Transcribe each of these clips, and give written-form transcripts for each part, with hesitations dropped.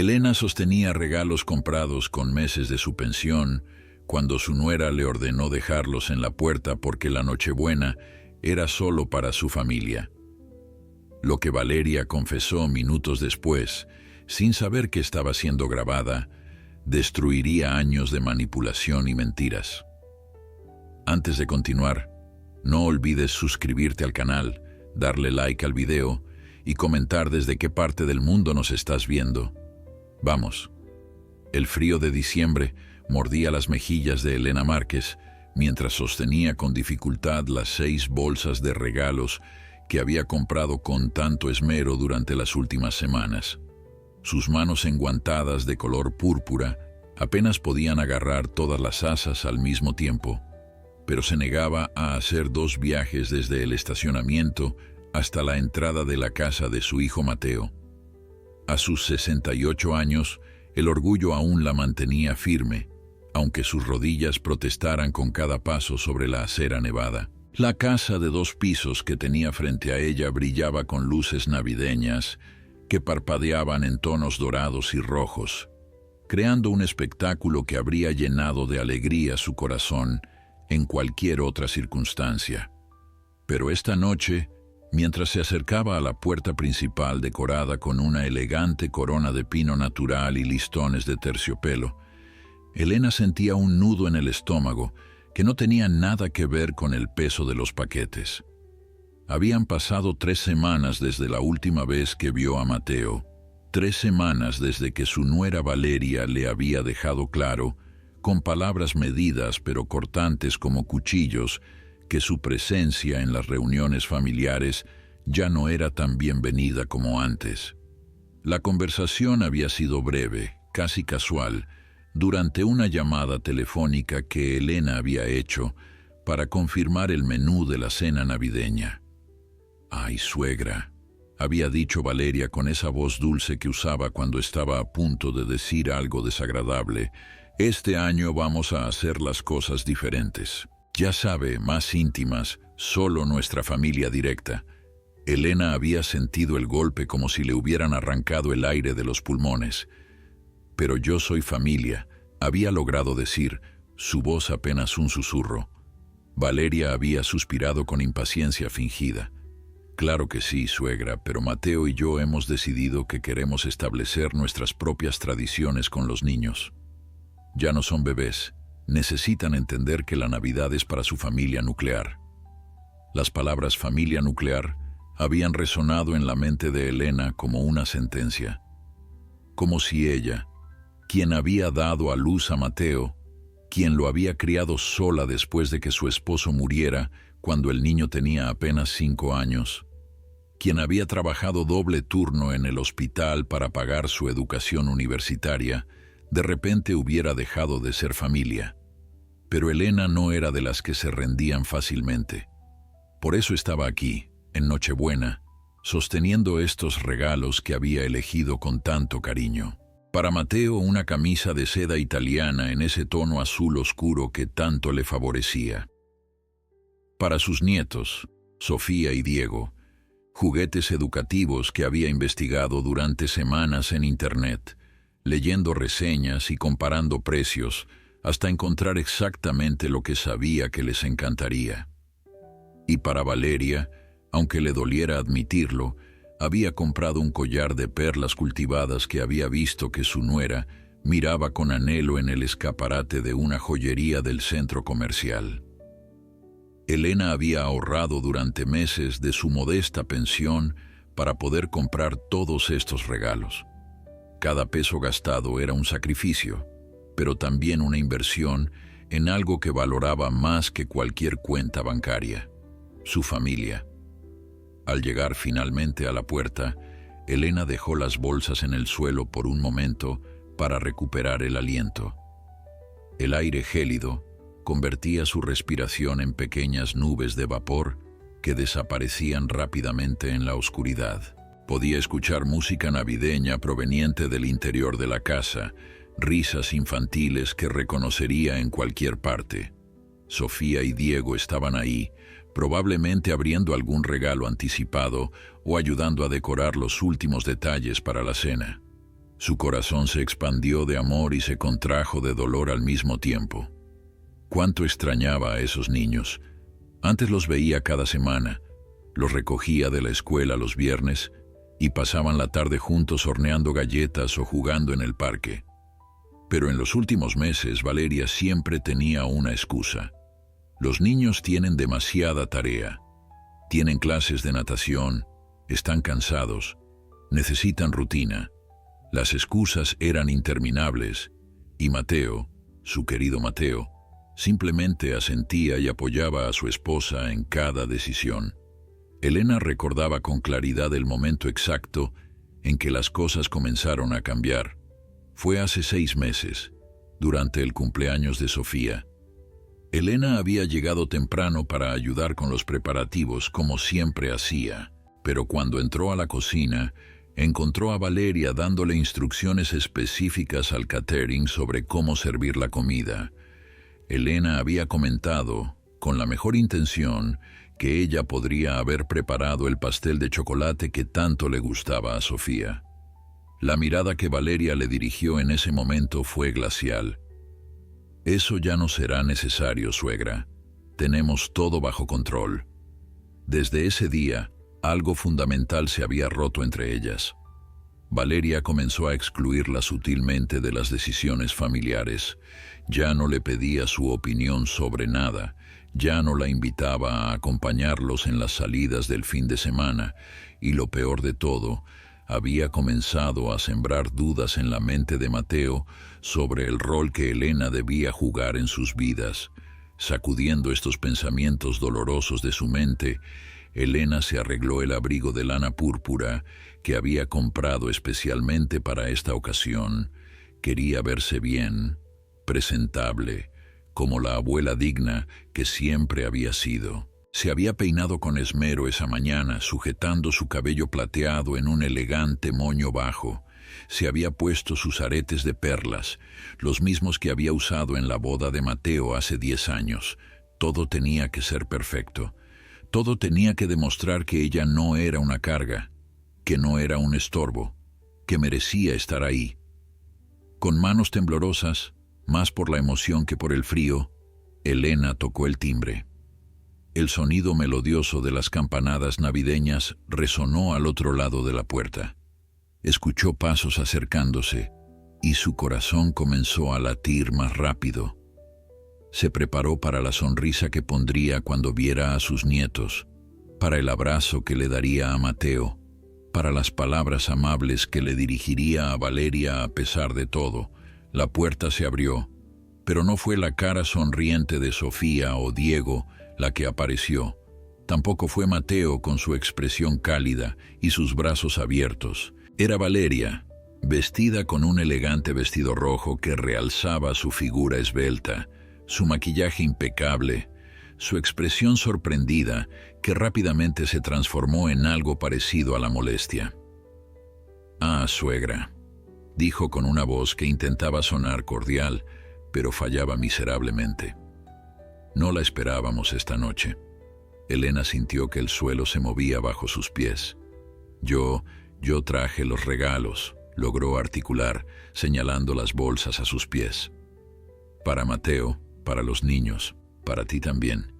Elena sostenía regalos comprados con meses de su pensión cuando su nuera le ordenó dejarlos en la puerta porque la Nochebuena era solo para su familia. Lo que Valeria confesó minutos después, sin saber que estaba siendo grabada, destruiría años de manipulación y mentiras. Antes de continuar, no olvides suscribirte al canal, darle like al video y comentar desde qué parte del mundo nos estás viendo. Vamos. El frío de diciembre mordía las mejillas de Elena Márquez mientras sostenía con dificultad las 6 bolsas de regalos que había comprado con tanto esmero durante las últimas semanas. Sus manos enguantadas de color púrpura apenas podían agarrar todas las asas al mismo tiempo, pero se negaba a hacer 2 viajes desde el estacionamiento hasta la entrada de la casa de su hijo Mateo. A sus 68 años, el orgullo aún la mantenía firme, aunque sus rodillas protestaran con cada paso sobre la acera nevada. La casa de 2 pisos que tenía frente a ella brillaba con luces navideñas que parpadeaban en tonos dorados y rojos, creando un espectáculo que habría llenado de alegría su corazón en cualquier otra circunstancia. Pero esta noche, mientras se acercaba a la puerta principal decorada con una elegante corona de pino natural y listones de terciopelo, Elena sentía un nudo en el estómago que no tenía nada que ver con el peso de los paquetes. Habían pasado 3 semanas desde la última vez que vio a Mateo, 3 semanas desde que su nuera Valeria le había dejado claro, con palabras medidas pero cortantes como cuchillos, que su presencia en las reuniones familiares ya no era tan bienvenida como antes. La conversación había sido breve, casi casual, durante una llamada telefónica que Elena había hecho para confirmar el menú de la cena navideña. «Ay, suegra», había dicho Valeria con esa voz dulce que usaba cuando estaba a punto de decir algo desagradable, «este año vamos a hacer las cosas diferentes. Ya sabe, más íntimas, solo nuestra familia directa». Elena había sentido el golpe como si le hubieran arrancado el aire de los pulmones. «Pero yo soy familia», había logrado decir, su voz apenas un susurro. Valeria había suspirado con impaciencia fingida. «Claro que sí, suegra, pero Mateo y yo hemos decidido que queremos establecer nuestras propias tradiciones con los niños. Ya no son bebés, necesitan entender que la Navidad es para su familia nuclear». Las palabras familia nuclear habían resonado en la mente de Elena como una sentencia. Como si ella, quien había dado a luz a Mateo, quien lo había criado sola después de que su esposo muriera cuando el niño tenía apenas 5 años, quien había trabajado doble turno en el hospital para pagar su educación universitaria, de repente hubiera dejado de ser familia. Pero Elena no era de las que se rendían fácilmente. Por eso estaba aquí, en Nochebuena, sosteniendo estos regalos que había elegido con tanto cariño. Para Mateo, una camisa de seda italiana en ese tono azul oscuro que tanto le favorecía. Para sus nietos, Sofía y Diego, juguetes educativos que había investigado durante semanas en internet, leyendo reseñas y comparando precios hasta encontrar exactamente lo que sabía que les encantaría. Y para Valeria, aunque le doliera admitirlo, había comprado un collar de perlas cultivadas que había visto que su nuera miraba con anhelo en el escaparate de una joyería del centro comercial. Elena había ahorrado durante meses de su modesta pensión para poder comprar todos estos regalos. Cada peso gastado era un sacrificio, pero también una inversión en algo que valoraba más que cualquier cuenta bancaria: su familia. Al llegar finalmente a la puerta, Elena dejó las bolsas en el suelo por un momento para recuperar el aliento. El aire gélido convertía su respiración en pequeñas nubes de vapor que desaparecían rápidamente en la oscuridad. Podía escuchar música navideña proveniente del interior de la casa, risas infantiles que reconocería en cualquier parte. Sofía y Diego estaban ahí, probablemente abriendo algún regalo anticipado o ayudando a decorar los últimos detalles para la cena. Su corazón se expandió de amor y se contrajo de dolor al mismo tiempo. Cuánto extrañaba a esos niños. Antes los veía cada semana, los recogía de la escuela los viernes y pasaban la tarde juntos horneando galletas o jugando en el parque. Pero en los últimos meses Valeria siempre tenía una excusa. Los niños tienen demasiada tarea. Tienen clases de natación, están cansados, necesitan rutina. Las excusas eran interminables y Mateo, su querido Mateo, simplemente asentía y apoyaba a su esposa en cada decisión. Elena recordaba con claridad el momento exacto en que las cosas comenzaron a cambiar. Fue hace 6 meses, durante el cumpleaños de Sofía. Elena había llegado temprano para ayudar con los preparativos como siempre hacía, pero cuando entró a la cocina, encontró a Valeria dándole instrucciones específicas al catering sobre cómo servir la comida. Elena había comentado, con la mejor intención, que ella podría haber preparado el pastel de chocolate que tanto le gustaba a Sofía. La mirada que Valeria le dirigió en ese momento fue glacial. «Eso ya no será necesario, suegra. Tenemos todo bajo control». Desde ese día, algo fundamental se había roto entre ellas. Valeria comenzó a excluirla sutilmente de las decisiones familiares. Ya no le pedía su opinión sobre nada, ya no la invitaba a acompañarlos en las salidas del fin de semana, y lo peor de todo, había comenzado a sembrar dudas en la mente de Mateo sobre el rol que Elena debía jugar en sus vidas. Sacudiendo estos pensamientos dolorosos de su mente, Elena se arregló el abrigo de lana púrpura que había comprado especialmente para esta ocasión. Quería verse bien, presentable, como la abuela digna que siempre había sido. Se había peinado con esmero esa mañana, sujetando su cabello plateado en un elegante moño bajo. Se había puesto sus aretes de perlas, los mismos que había usado en la boda de Mateo hace 10 años. Todo tenía que ser perfecto. Todo tenía que demostrar que ella no era una carga, que no era un estorbo, que merecía estar ahí. Con manos temblorosas, más por la emoción que por el frío, Elena tocó el timbre. El sonido melodioso de las campanadas navideñas resonó al otro lado de la puerta. Escuchó pasos acercándose y su corazón comenzó a latir más rápido. Se preparó para la sonrisa que pondría cuando viera a sus nietos, para el abrazo que le daría a Mateo, para las palabras amables que le dirigiría a Valeria a pesar de todo. La puerta se abrió, pero no fue la cara sonriente de Sofía o Diego la que apareció. Tampoco fue Mateo con su expresión cálida y sus brazos abiertos. Era Valeria, vestida con un elegante vestido rojo que realzaba su figura esbelta, su maquillaje impecable, su expresión sorprendida que rápidamente se transformó en algo parecido a la molestia. «Ah, suegra», dijo con una voz que intentaba sonar cordial, pero fallaba miserablemente. «No la esperábamos esta noche». Elena sintió que el suelo se movía bajo sus pies. Yo traje los regalos», logró articular, señalando las bolsas a sus pies. «Para Mateo, para los niños, para ti también.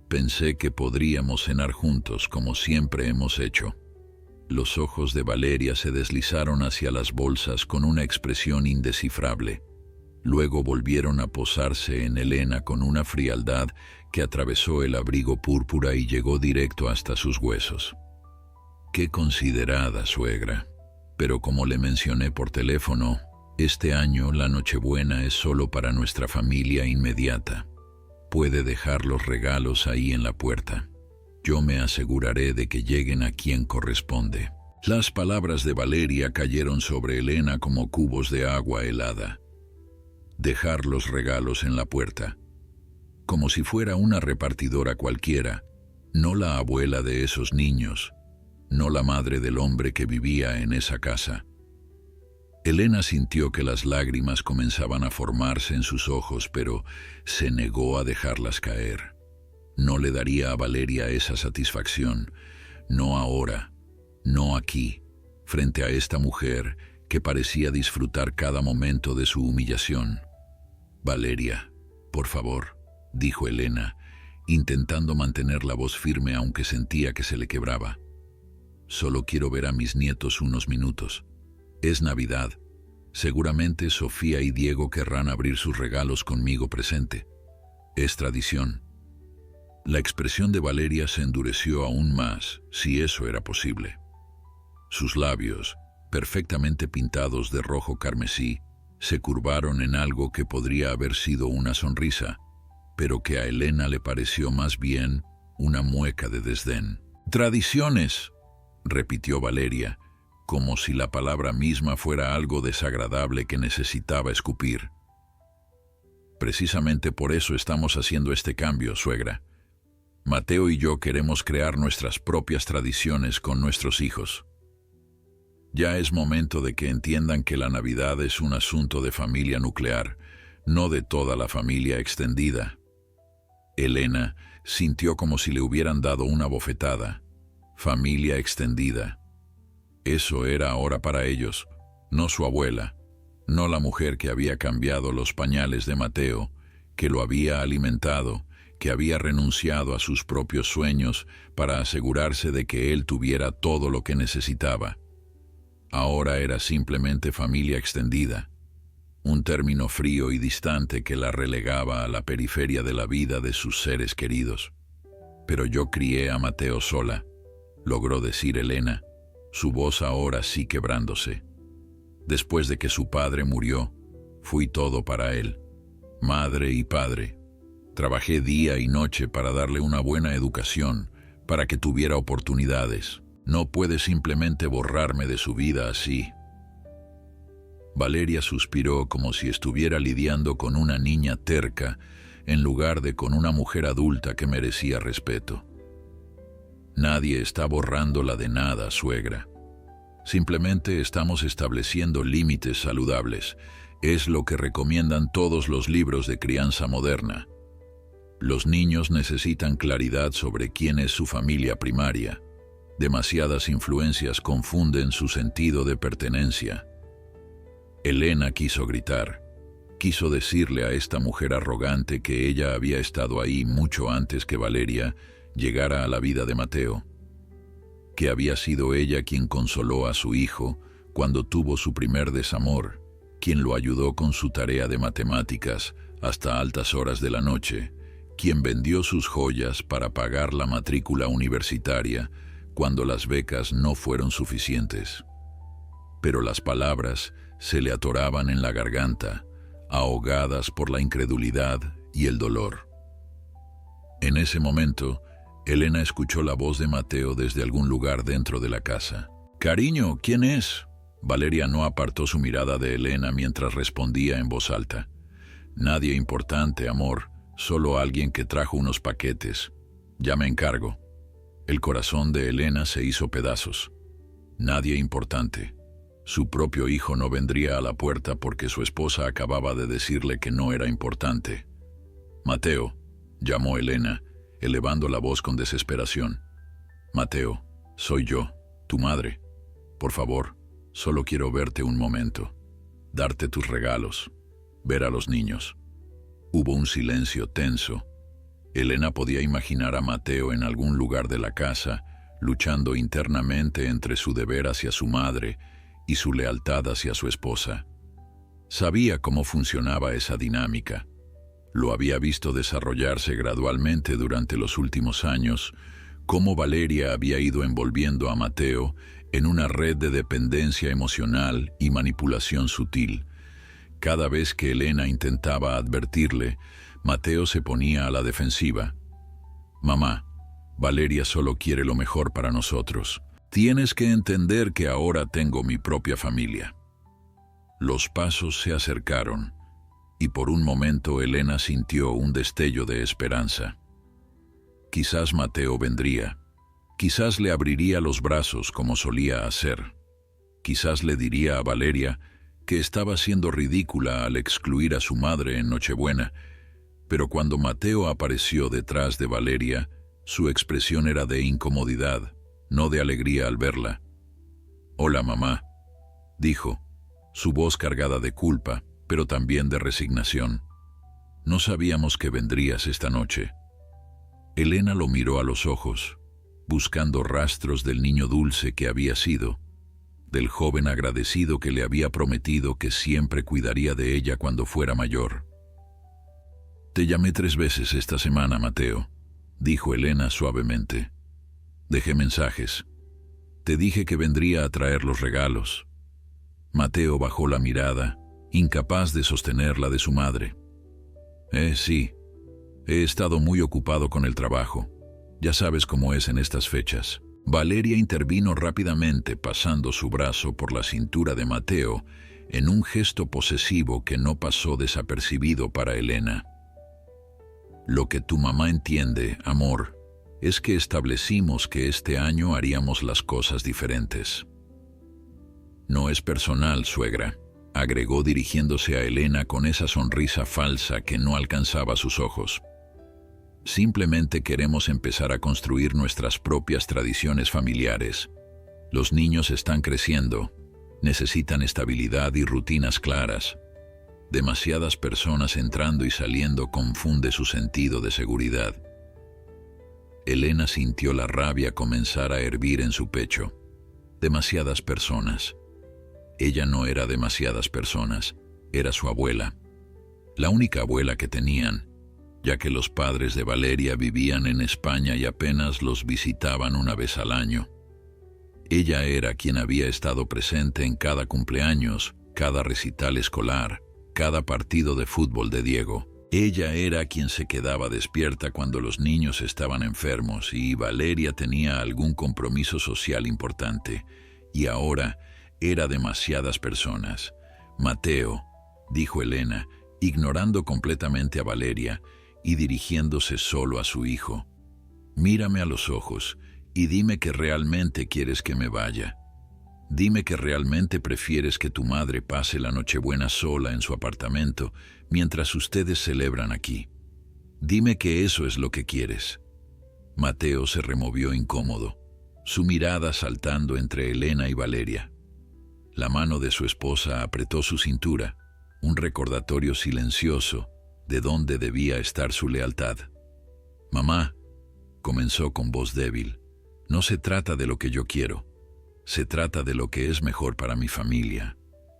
Pensé que podríamos cenar juntos como siempre hemos hecho». Los ojos de Valeria se deslizaron hacia las bolsas con una expresión indescifrable. Luego volvieron a posarse en Elena con una frialdad que atravesó el abrigo púrpura y llegó directo hasta sus huesos. «Qué considerada, suegra. Pero como le mencioné por teléfono, este año la Nochebuena es solo para nuestra familia inmediata. Puede dejar los regalos ahí en la puerta. Yo me aseguraré de que lleguen a quien corresponde». Las palabras de Valeria cayeron sobre Elena como cubos de agua helada. Dejar los regalos en la puerta, como si fuera una repartidora cualquiera, no la abuela de esos niños, no la madre del hombre que vivía en esa casa. Elena sintió que las lágrimas comenzaban a formarse en sus ojos, pero se negó a dejarlas caer. No le daría a Valeria esa satisfacción, no ahora, no aquí, frente a esta mujer que parecía disfrutar cada momento de su humillación. «Valeria, por favor», dijo Elena, intentando mantener la voz firme aunque sentía que se le quebraba. «Solo quiero ver a mis nietos unos minutos. Es Navidad. Seguramente Sofía y Diego querrán abrir sus regalos conmigo presente. Es tradición». La expresión de Valeria se endureció aún más, si eso era posible. Sus labios, perfectamente pintados de rojo carmesí, se curvaron en algo que podría haber sido una sonrisa, pero que a Elena le pareció más bien una mueca de desdén. «Tradiciones», repitió Valeria, como si la palabra misma fuera algo desagradable que necesitaba escupir. «Precisamente por eso estamos haciendo este cambio, suegra. Mateo y yo queremos crear nuestras propias tradiciones con nuestros hijos. Ya es momento de que entiendan que la Navidad es un asunto de familia nuclear, no de toda la familia extendida». Elena sintió como si le hubieran dado una bofetada. Familia extendida. Eso era ahora para ellos, no su abuela, no la mujer que había cambiado los pañales de Mateo, que lo había alimentado, que había renunciado a sus propios sueños para asegurarse de que él tuviera todo lo que necesitaba. Ahora era simplemente familia extendida, un término frío y distante que la relegaba a la periferia de la vida de sus seres queridos. «Pero yo crié a Mateo sola», logró decir Elena, su voz ahora sí quebrándose. «Después de que su padre murió, fui todo para él, madre y padre. Trabajé día y noche para darle una buena educación, para que tuviera oportunidades. No puede simplemente borrarme de su vida así». Valeria suspiró como si estuviera lidiando con una niña terca en lugar de con una mujer adulta que merecía respeto. «Nadie está borrándola de nada, suegra. Simplemente estamos estableciendo límites saludables. Es lo que recomiendan todos los libros de crianza moderna. Los niños necesitan claridad sobre quién es su familia primaria. Demasiadas influencias confunden su sentido de pertenencia». Elena quiso gritar. Quiso decirle a esta mujer arrogante que ella había estado ahí mucho antes que Valeria llegara a la vida de Mateo, que había sido ella quien consoló a su hijo cuando tuvo su primer desamor, quien lo ayudó con su tarea de matemáticas hasta altas horas de la noche, quien vendió sus joyas para pagar la matrícula universitaria cuando las becas no fueron suficientes. Pero las palabras se le atoraban en la garganta, ahogadas por la incredulidad y el dolor. En ese momento, Elena escuchó la voz de Mateo desde algún lugar dentro de la casa. «Cariño, ¿quién es?». Valeria no apartó su mirada de Elena mientras respondía en voz alta. «Nadie importante, amor, solo alguien que trajo unos paquetes. Ya me encargo». El corazón de Elena se hizo pedazos. Nadie importante. Su propio hijo no vendría a la puerta porque su esposa acababa de decirle que no era importante. «Mateo», llamó Elena, elevando la voz con desesperación. «Mateo, soy yo, tu madre. Por favor, solo quiero verte un momento, darte tus regalos, ver a los niños». Hubo un silencio tenso. Elena podía imaginar a Mateo en algún lugar de la casa, luchando internamente entre su deber hacia su madre y su lealtad hacia su esposa. Sabía cómo funcionaba esa dinámica. Lo había visto desarrollarse gradualmente durante los últimos años, cómo Valeria había ido envolviendo a Mateo en una red de dependencia emocional y manipulación sutil. Cada vez que Elena intentaba advertirle, Mateo se ponía a la defensiva. «Mamá, Valeria solo quiere lo mejor para nosotros. Tienes que entender que ahora tengo mi propia familia». Los pasos se acercaron, y por un momento Elena sintió un destello de esperanza. Quizás Mateo vendría. Quizás le abriría los brazos como solía hacer. Quizás le diría a Valeria que estaba siendo ridícula al excluir a su madre en Nochebuena, pero cuando Mateo apareció detrás de Valeria, su expresión era de incomodidad, no de alegría al verla. «Hola, mamá», dijo, su voz cargada de culpa, pero también de resignación. No sabíamos que vendrías esta noche. Elena lo miró a los ojos, buscando rastros del niño dulce que había sido, del joven agradecido que le había prometido que siempre cuidaría de ella cuando fuera mayor. «Te llamé 3 veces esta semana, Mateo», dijo Elena suavemente. «Dejé mensajes. Te dije que vendría a traer los regalos». Mateo bajó la mirada, incapaz de sostener la de su madre. Sí. He estado muy ocupado con el trabajo. Ya sabes cómo es en estas fechas». Valeria intervino rápidamente, pasando su brazo por la cintura de Mateo en un gesto posesivo que no pasó desapercibido para Elena. «Lo que tu mamá entiende, amor, es que establecimos que este año haríamos las cosas diferentes». «No es personal, suegra», agregó dirigiéndose a Elena con esa sonrisa falsa que no alcanzaba sus ojos. «Simplemente queremos empezar a construir nuestras propias tradiciones familiares. Los niños están creciendo, necesitan estabilidad y rutinas claras. Demasiadas personas entrando y saliendo confunde su sentido de seguridad». Elena sintió la rabia comenzar a hervir en su pecho. Demasiadas personas. Ella no era demasiadas personas, era su abuela. La única abuela que tenían, ya que los padres de Valeria vivían en España y apenas los visitaban una vez al año. Ella era quien había estado presente en cada cumpleaños, cada recital escolar, cada partido de fútbol de Diego. Ella era quien se quedaba despierta cuando los niños estaban enfermos y Valeria tenía algún compromiso social importante. Y ahora era demasiadas personas. «Mateo», dijo Elena, ignorando completamente a Valeria y dirigiéndose solo a su hijo. «Mírame a los ojos y dime que realmente quieres que me vaya. Dime que realmente prefieres que tu madre pase la Nochebuena sola en su apartamento mientras ustedes celebran aquí. Dime que eso es lo que quieres». Mateo se removió incómodo, su mirada saltando entre Elena y Valeria. La mano de su esposa apretó su cintura, un recordatorio silencioso de dónde debía estar su lealtad. «Mamá», comenzó con voz débil, «no se trata de lo que yo quiero. Se trata de lo que es mejor para mi familia.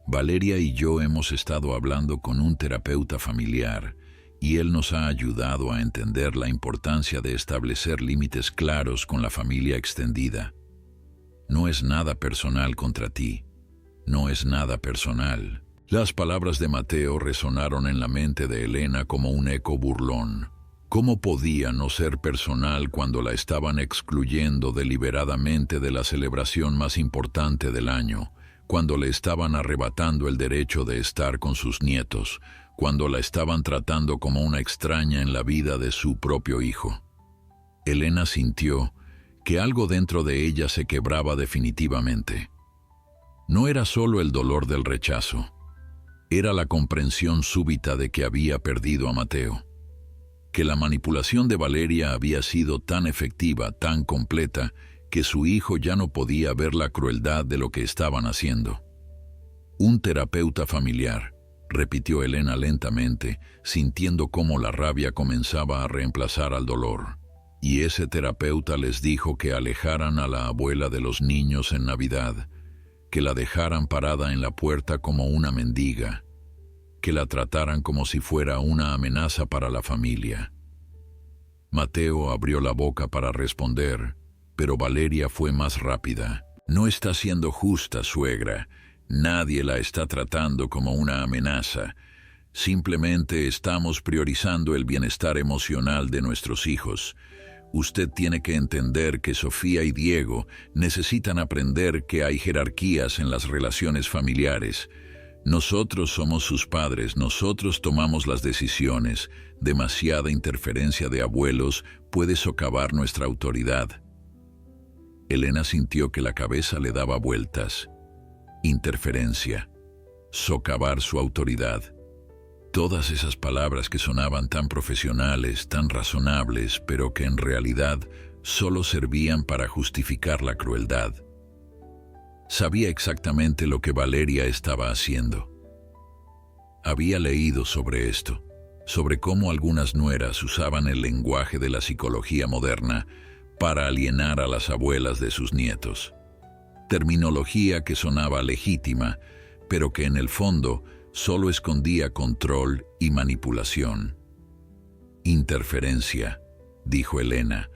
Valeria y yo hemos estado hablando con un terapeuta familiar y él nos ha ayudado a entender la importancia de establecer límites claros con la familia extendida. No es nada personal contra ti. No es nada personal». Las palabras de Mateo resonaron en la mente de Elena como un eco burlón. ¿Cómo podía no ser personal cuando la estaban excluyendo deliberadamente de la celebración más importante del año, cuando le estaban arrebatando el derecho de estar con sus nietos, cuando la estaban tratando como una extraña en la vida de su propio hijo? Elena sintió que algo dentro de ella se quebraba definitivamente. No era solo el dolor del rechazo. Era la comprensión súbita de que había perdido a Mateo, que la manipulación de Valeria había sido tan efectiva, tan completa, que su hijo ya no podía ver la crueldad de lo que estaban haciendo. «Un terapeuta familiar», repitió Elena lentamente, sintiendo cómo la rabia comenzaba a reemplazar al dolor. «Y ese terapeuta les dijo que alejaran a la abuela de los niños en Navidad, que la dejaran parada en la puerta como una mendiga, que la trataran como si fuera una amenaza para la familia». Mateo abrió la boca para responder, pero Valeria fue más rápida. «No está siendo justa, suegra. Nadie la está tratando como una amenaza. Simplemente estamos priorizando el bienestar emocional de nuestros hijos. Usted tiene que entender que Sofía y Diego necesitan aprender que hay jerarquías en las relaciones familiares. Nosotros somos sus padres, nosotros tomamos las decisiones. Demasiada interferencia de abuelos puede socavar nuestra autoridad». Elena sintió que la cabeza le daba vueltas. Interferencia. Socavar su autoridad. Todas esas palabras que sonaban tan profesionales, tan razonables, pero que en realidad solo servían para justificar la crueldad. Sabía exactamente lo que Valeria estaba haciendo. Había leído sobre esto, sobre cómo algunas nueras usaban el lenguaje de la psicología moderna para alienar a las abuelas de sus nietos. Terminología que sonaba legítima, pero que en el fondo solo escondía control y manipulación. Interferencia, dijo Elena,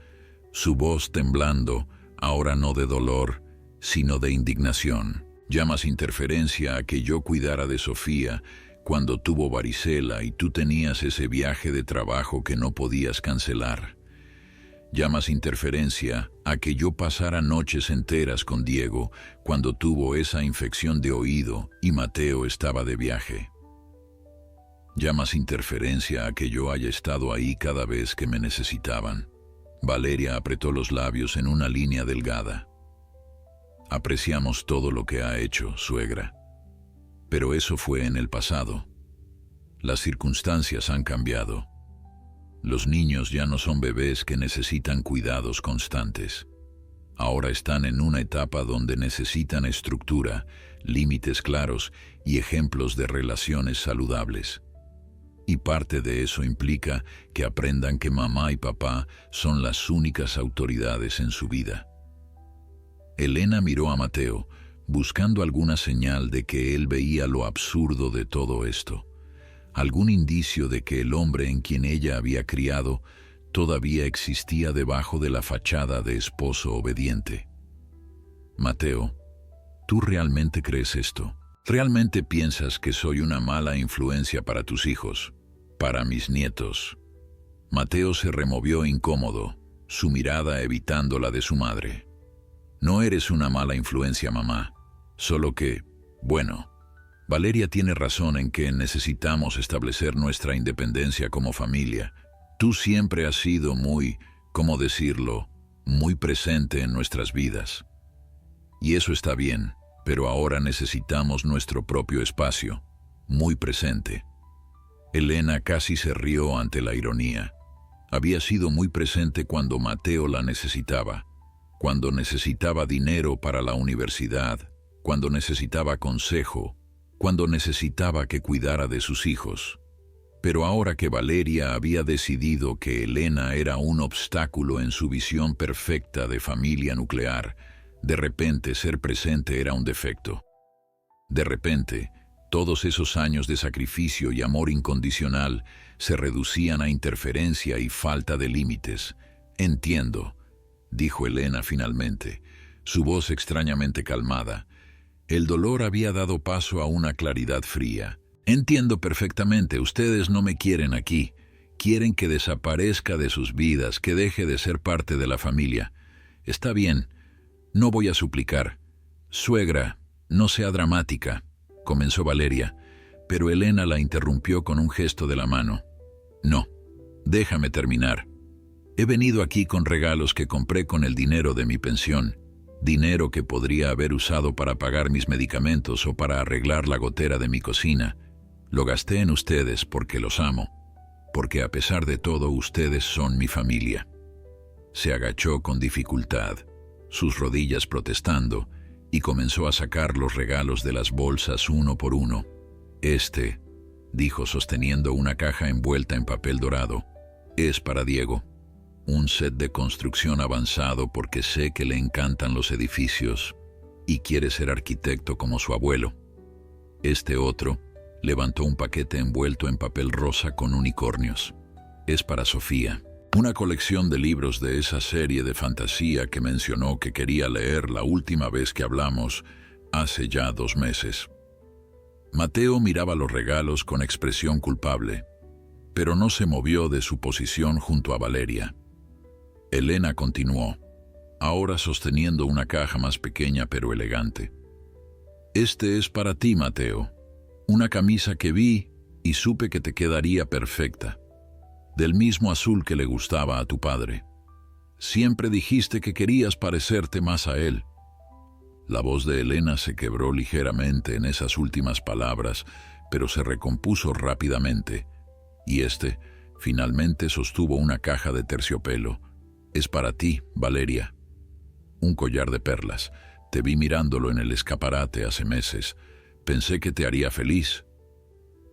su voz temblando, ahora no de dolor, sino de indignación. Llamas interferencia a que yo cuidara de Sofía cuando tuvo varicela y tú tenías ese viaje de trabajo que no podías cancelar. Llamas interferencia a que yo pasara noches enteras con Diego cuando tuvo esa infección de oído y Mateo estaba de viaje. Llamas interferencia a que yo haya estado ahí cada vez que me necesitaban. Valeria apretó los labios en una línea delgada. Apreciamos todo lo que ha hecho, suegra. Pero eso fue en el pasado. Las circunstancias han cambiado. Los niños ya no son bebés que necesitan cuidados constantes. Ahora están en una etapa donde necesitan estructura, límites claros y ejemplos de relaciones saludables. Y parte de eso implica que aprendan que mamá y papá son las únicas autoridades en su vida. Elena miró a Mateo, buscando alguna señal de que él veía lo absurdo de todo esto, algún indicio de que el hombre en quien ella había criado todavía existía debajo de la fachada de esposo obediente. Mateo, ¿tú realmente crees esto? ¿Realmente piensas que soy una mala influencia para tus hijos, para mis nietos? Mateo se removió incómodo, su mirada evitando la de su madre. No eres una mala influencia, mamá. Solo que, bueno, Valeria tiene razón en que necesitamos establecer nuestra independencia como familia. Tú siempre has sido muy, ¿cómo decirlo?, muy presente en nuestras vidas. Y eso está bien, pero ahora necesitamos nuestro propio espacio, muy presente. Elena casi se rió ante la ironía. Había sido muy presente cuando Mateo la necesitaba, cuando necesitaba dinero para la universidad, cuando necesitaba consejo, cuando necesitaba que cuidara de sus hijos. Pero ahora que Valeria había decidido que Elena era un obstáculo en su visión perfecta de familia nuclear, de repente ser presente era un defecto. De repente, todos esos años de sacrificio y amor incondicional se reducían a interferencia y falta de límites. Entiendo, dijo Elena finalmente, su voz extrañamente calmada. El dolor había dado paso a una claridad fría. Entiendo perfectamente, ustedes no me quieren aquí. Quieren que desaparezca de sus vidas, que deje de ser parte de la familia. Está bien, no voy a suplicar. Suegra, no sea dramática, comenzó Valeria, pero Elena la interrumpió con un gesto de la mano. No, déjame terminar. He venido aquí con regalos que compré con el dinero de mi pensión, dinero que podría haber usado para pagar mis medicamentos o para arreglar la gotera de mi cocina. Lo gasté en ustedes porque los amo, porque a pesar de todo ustedes son mi familia. Se agachó con dificultad, sus rodillas protestando, y comenzó a sacar los regalos de las bolsas uno por uno. Dijo sosteniendo una caja envuelta en papel dorado, es para Diego. Un set de construcción avanzado porque sé que le encantan los edificios y quiere ser arquitecto como su abuelo. Este otro levantó un paquete envuelto en papel rosa con unicornios. Es para Sofía. Una colección de libros de esa serie de fantasía que mencionó que quería leer la última vez que hablamos, hace ya 2 meses. Mateo miraba los regalos con expresión culpable, pero no se movió de su posición junto a Valeria. Elena continuó, ahora sosteniendo una caja más pequeña pero elegante. Este es para ti, Mateo. Una camisa que vi y supe que te quedaría perfecta, del mismo azul que le gustaba a tu padre. Siempre dijiste que querías parecerte más a él. La voz de Elena se quebró ligeramente en esas últimas palabras, pero se recompuso rápidamente, y finalmente sostuvo una caja de terciopelo. Es para ti, Valeria. Un collar de perlas, Te vi mirándolo en el escaparate hace meses. Pensé que te haría feliz.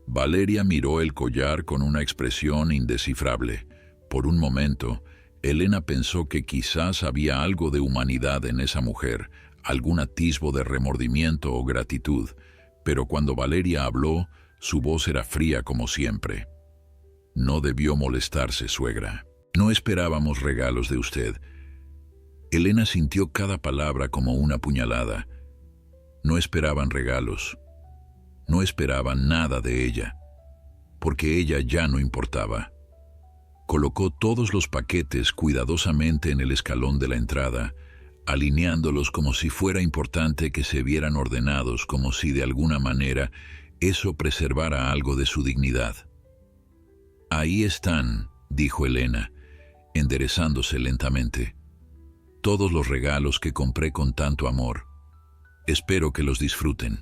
Valeria miró el collar con una expresión indescifrable. Por un momento, Elena pensó que quizás había algo de humanidad en esa mujer, algún atisbo de remordimiento o gratitud, pero cuando Valeria habló, su voz era fría como siempre. No debió molestarse, suegra. No esperábamos regalos de usted. Elena sintió cada palabra como una puñalada. No esperaban regalos. No esperaban nada de ella, porque ella ya no importaba. Colocó todos los paquetes cuidadosamente en el escalón de la entrada, alineándolos como si fuera importante que se vieran ordenados, como si de alguna manera eso preservara algo de su dignidad. Ahí están, dijo Elena, enderezándose lentamente. Todos los regalos que compré con tanto amor. Espero que los disfruten.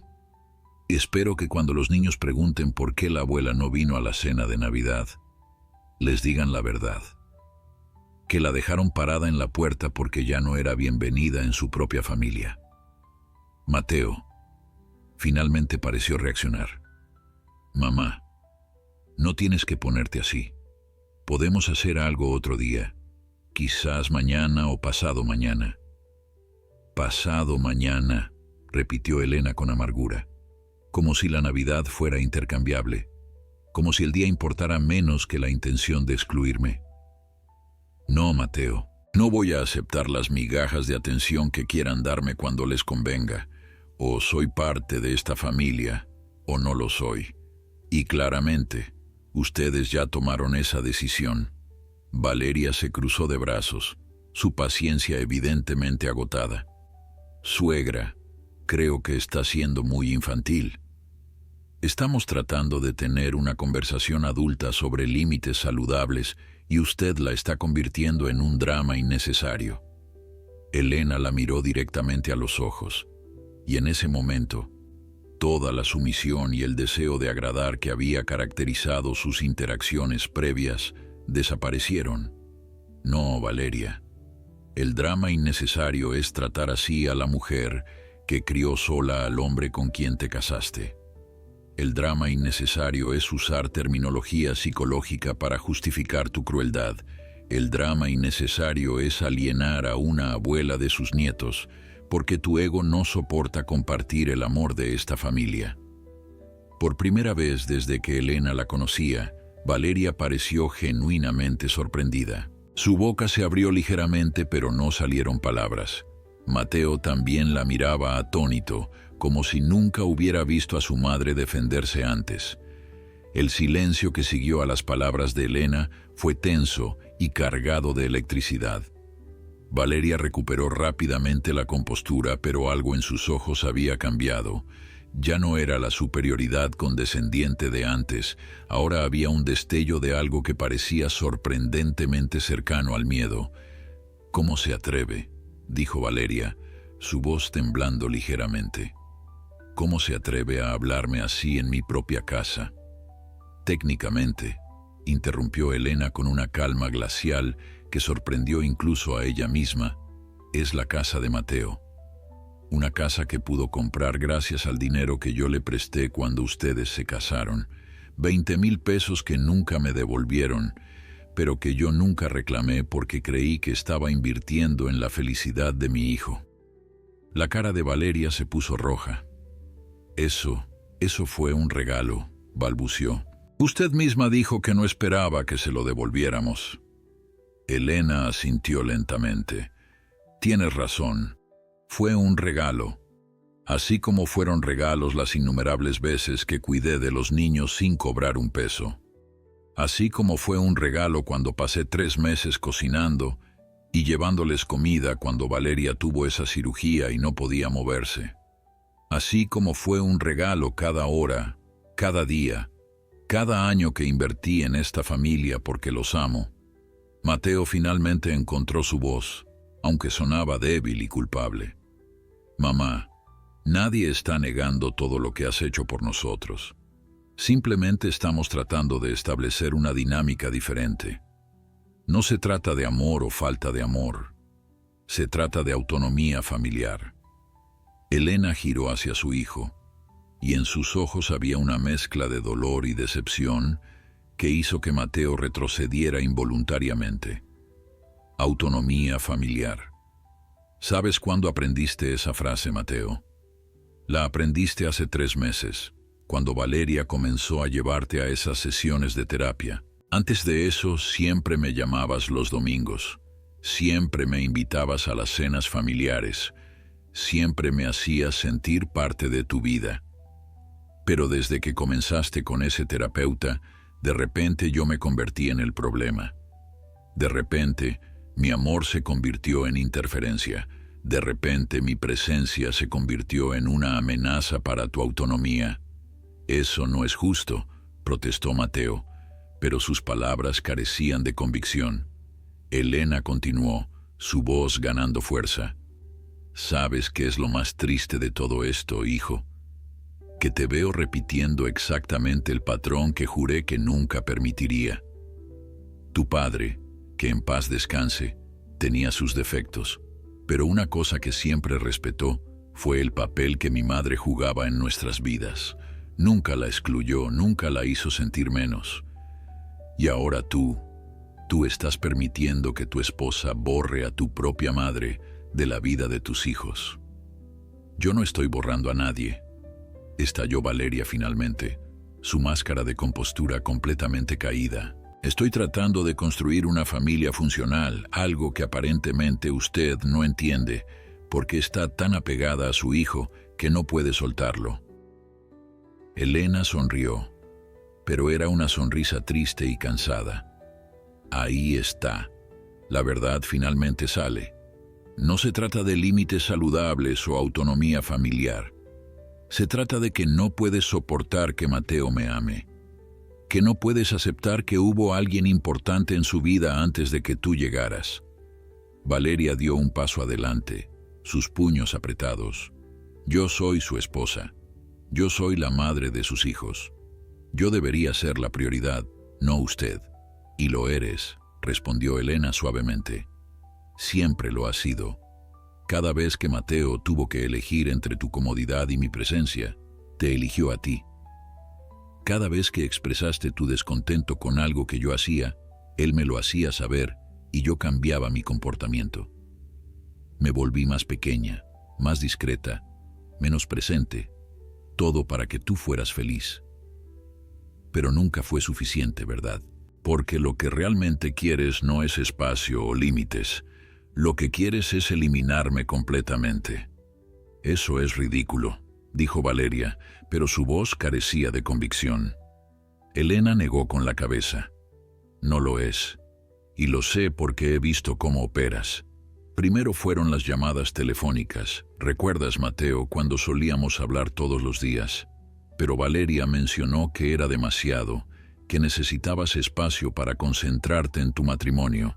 Espero que cuando los niños pregunten por qué la abuela no vino a la cena de Navidad, les digan la verdad. Que la dejaron parada en la puerta porque ya no era bienvenida en su propia familia. Mateo finalmente pareció reaccionar. Mamá, no tienes que ponerte así. Podemos hacer algo otro día. Quizás mañana o pasado mañana. Pasado mañana, repitió Elena con amargura. Como si la Navidad fuera intercambiable, como si el día importara menos que la intención de excluirme. No, Mateo, no voy a aceptar las migajas de atención que quieran darme cuando les convenga. O soy parte de esta familia, o no lo soy. Y claramente, ustedes ya tomaron esa decisión. Valeria se cruzó de brazos, su paciencia evidentemente agotada. Suegra, creo que está siendo muy infantil. Estamos tratando de tener una conversación adulta sobre límites saludables y usted la está convirtiendo en un drama innecesario. Elena la miró directamente a los ojos, y en ese momento, toda la sumisión y el deseo de agradar que había caracterizado sus interacciones previas desaparecieron. No, Valeria. El drama innecesario es tratar así a la mujer que crió sola al hombre con quien te casaste. El drama innecesario es usar terminología psicológica para justificar tu crueldad. El drama innecesario es alienar a una abuela de sus nietos, porque tu ego no soporta compartir el amor de esta familia. Por primera vez desde que Elena la conocía, Valeria pareció genuinamente sorprendida. Su boca se abrió ligeramente, pero no salieron palabras. Mateo también la miraba atónito, como si nunca hubiera visto a su madre defenderse antes. El silencio que siguió a las palabras de Elena fue tenso y cargado de electricidad. Valeria recuperó rápidamente la compostura, pero algo en sus ojos había cambiado. Ya no era la superioridad condescendiente de antes, ahora había un destello de algo que parecía sorprendentemente cercano al miedo. «¿Cómo se atreve?», dijo Valeria, su voz temblando ligeramente. «¿Cómo se atreve a hablarme así en mi propia casa?» «Técnicamente», interrumpió Elena con una calma glacial que sorprendió incluso a ella misma, «es la casa de Mateo. Una casa que pudo comprar gracias al dinero que yo le presté cuando ustedes se casaron. 20,000 pesos que nunca me devolvieron, pero que yo nunca reclamé porque creí que estaba invirtiendo en la felicidad de mi hijo». La cara de Valeria se puso roja. Eso fue un regalo», balbució. «Usted misma dijo que no esperaba que se lo devolviéramos». Elena asintió lentamente. «Tienes razón. Fue un regalo. Así como fueron regalos las innumerables veces que cuidé de los niños sin cobrar un peso. Así como fue un regalo cuando pasé 3 meses cocinando y llevándoles comida cuando Valeria tuvo esa cirugía y no podía moverse. Así como fue un regalo cada hora, cada día, cada año que invertí en esta familia porque los amo». Mateo finalmente encontró su voz, aunque sonaba débil y culpable. «Mamá, nadie está negando todo lo que has hecho por nosotros. Simplemente estamos tratando de establecer una dinámica diferente. No se trata de amor o falta de amor. Se trata de autonomía familiar. Elena giró hacia su hijo, y en sus ojos había una mezcla de dolor y decepción que hizo que Mateo retrocediera involuntariamente. Autonomía familiar. ¿Sabes cuándo aprendiste esa frase, Mateo? La aprendiste hace 3 meses, cuando Valeria comenzó a llevarte a esas sesiones de terapia. Antes de eso, siempre me llamabas los domingos, siempre me invitabas a las cenas familiares, siempre me hacías sentir parte de tu vida. Pero desde que comenzaste con ese terapeuta, de repente yo me convertí en el problema. De repente, mi amor se convirtió en interferencia. De repente, mi presencia se convirtió en una amenaza para tu autonomía. Eso no es justo, protestó Mateo, pero sus palabras carecían de convicción. Elena continuó, su voz ganando fuerza. ¿Sabes qué es lo más triste de todo esto, hijo? Que te veo repitiendo exactamente el patrón que juré que nunca permitiría. Tu padre, que en paz descanse, tenía sus defectos, pero una cosa que siempre respetó fue el papel que mi madre jugaba en nuestras vidas. Nunca la excluyó, nunca la hizo sentir menos. Y ahora tú estás permitiendo que tu esposa borre a tu propia madre de la vida de tus hijos. Yo no estoy borrando a nadie. Estalló Valeria finalmente, su máscara de compostura completamente caída. Estoy tratando de construir una familia funcional, algo que aparentemente usted no entiende, porque está tan apegada a su hijo que no puede soltarlo. Elena sonrió, pero era una sonrisa triste y cansada. Ahí está. La verdad finalmente sale. No se trata de límites saludables o autonomía familiar. Se trata de que no puedes soportar que Mateo me ame, que no puedes aceptar que hubo alguien importante en su vida antes de que tú llegaras. Valeria dio un paso adelante, sus puños apretados. Yo soy su esposa. Yo soy la madre de sus hijos. Yo debería ser la prioridad, no usted. Y lo eres, respondió Elena suavemente. Siempre lo has sido. Cada vez que Mateo tuvo que elegir entre tu comodidad y mi presencia, te eligió a ti. Cada vez que expresaste tu descontento con algo que yo hacía, él me lo hacía saber y yo cambiaba mi comportamiento. Me volví más pequeña, más discreta, menos presente, todo para que tú fueras feliz. Pero nunca fue suficiente, ¿verdad? Porque lo que realmente quieres no es espacio o límites. Lo que quieres es eliminarme completamente. Eso es ridículo, dijo Valeria, pero su voz carecía de convicción. Elena negó con la cabeza. No lo es. Y lo sé porque he visto cómo operas. Primero fueron las llamadas telefónicas. ¿Recuerdas, Mateo, cuando solíamos hablar todos los días? Pero Valeria mencionó que era demasiado, que necesitabas espacio para concentrarte en tu matrimonio,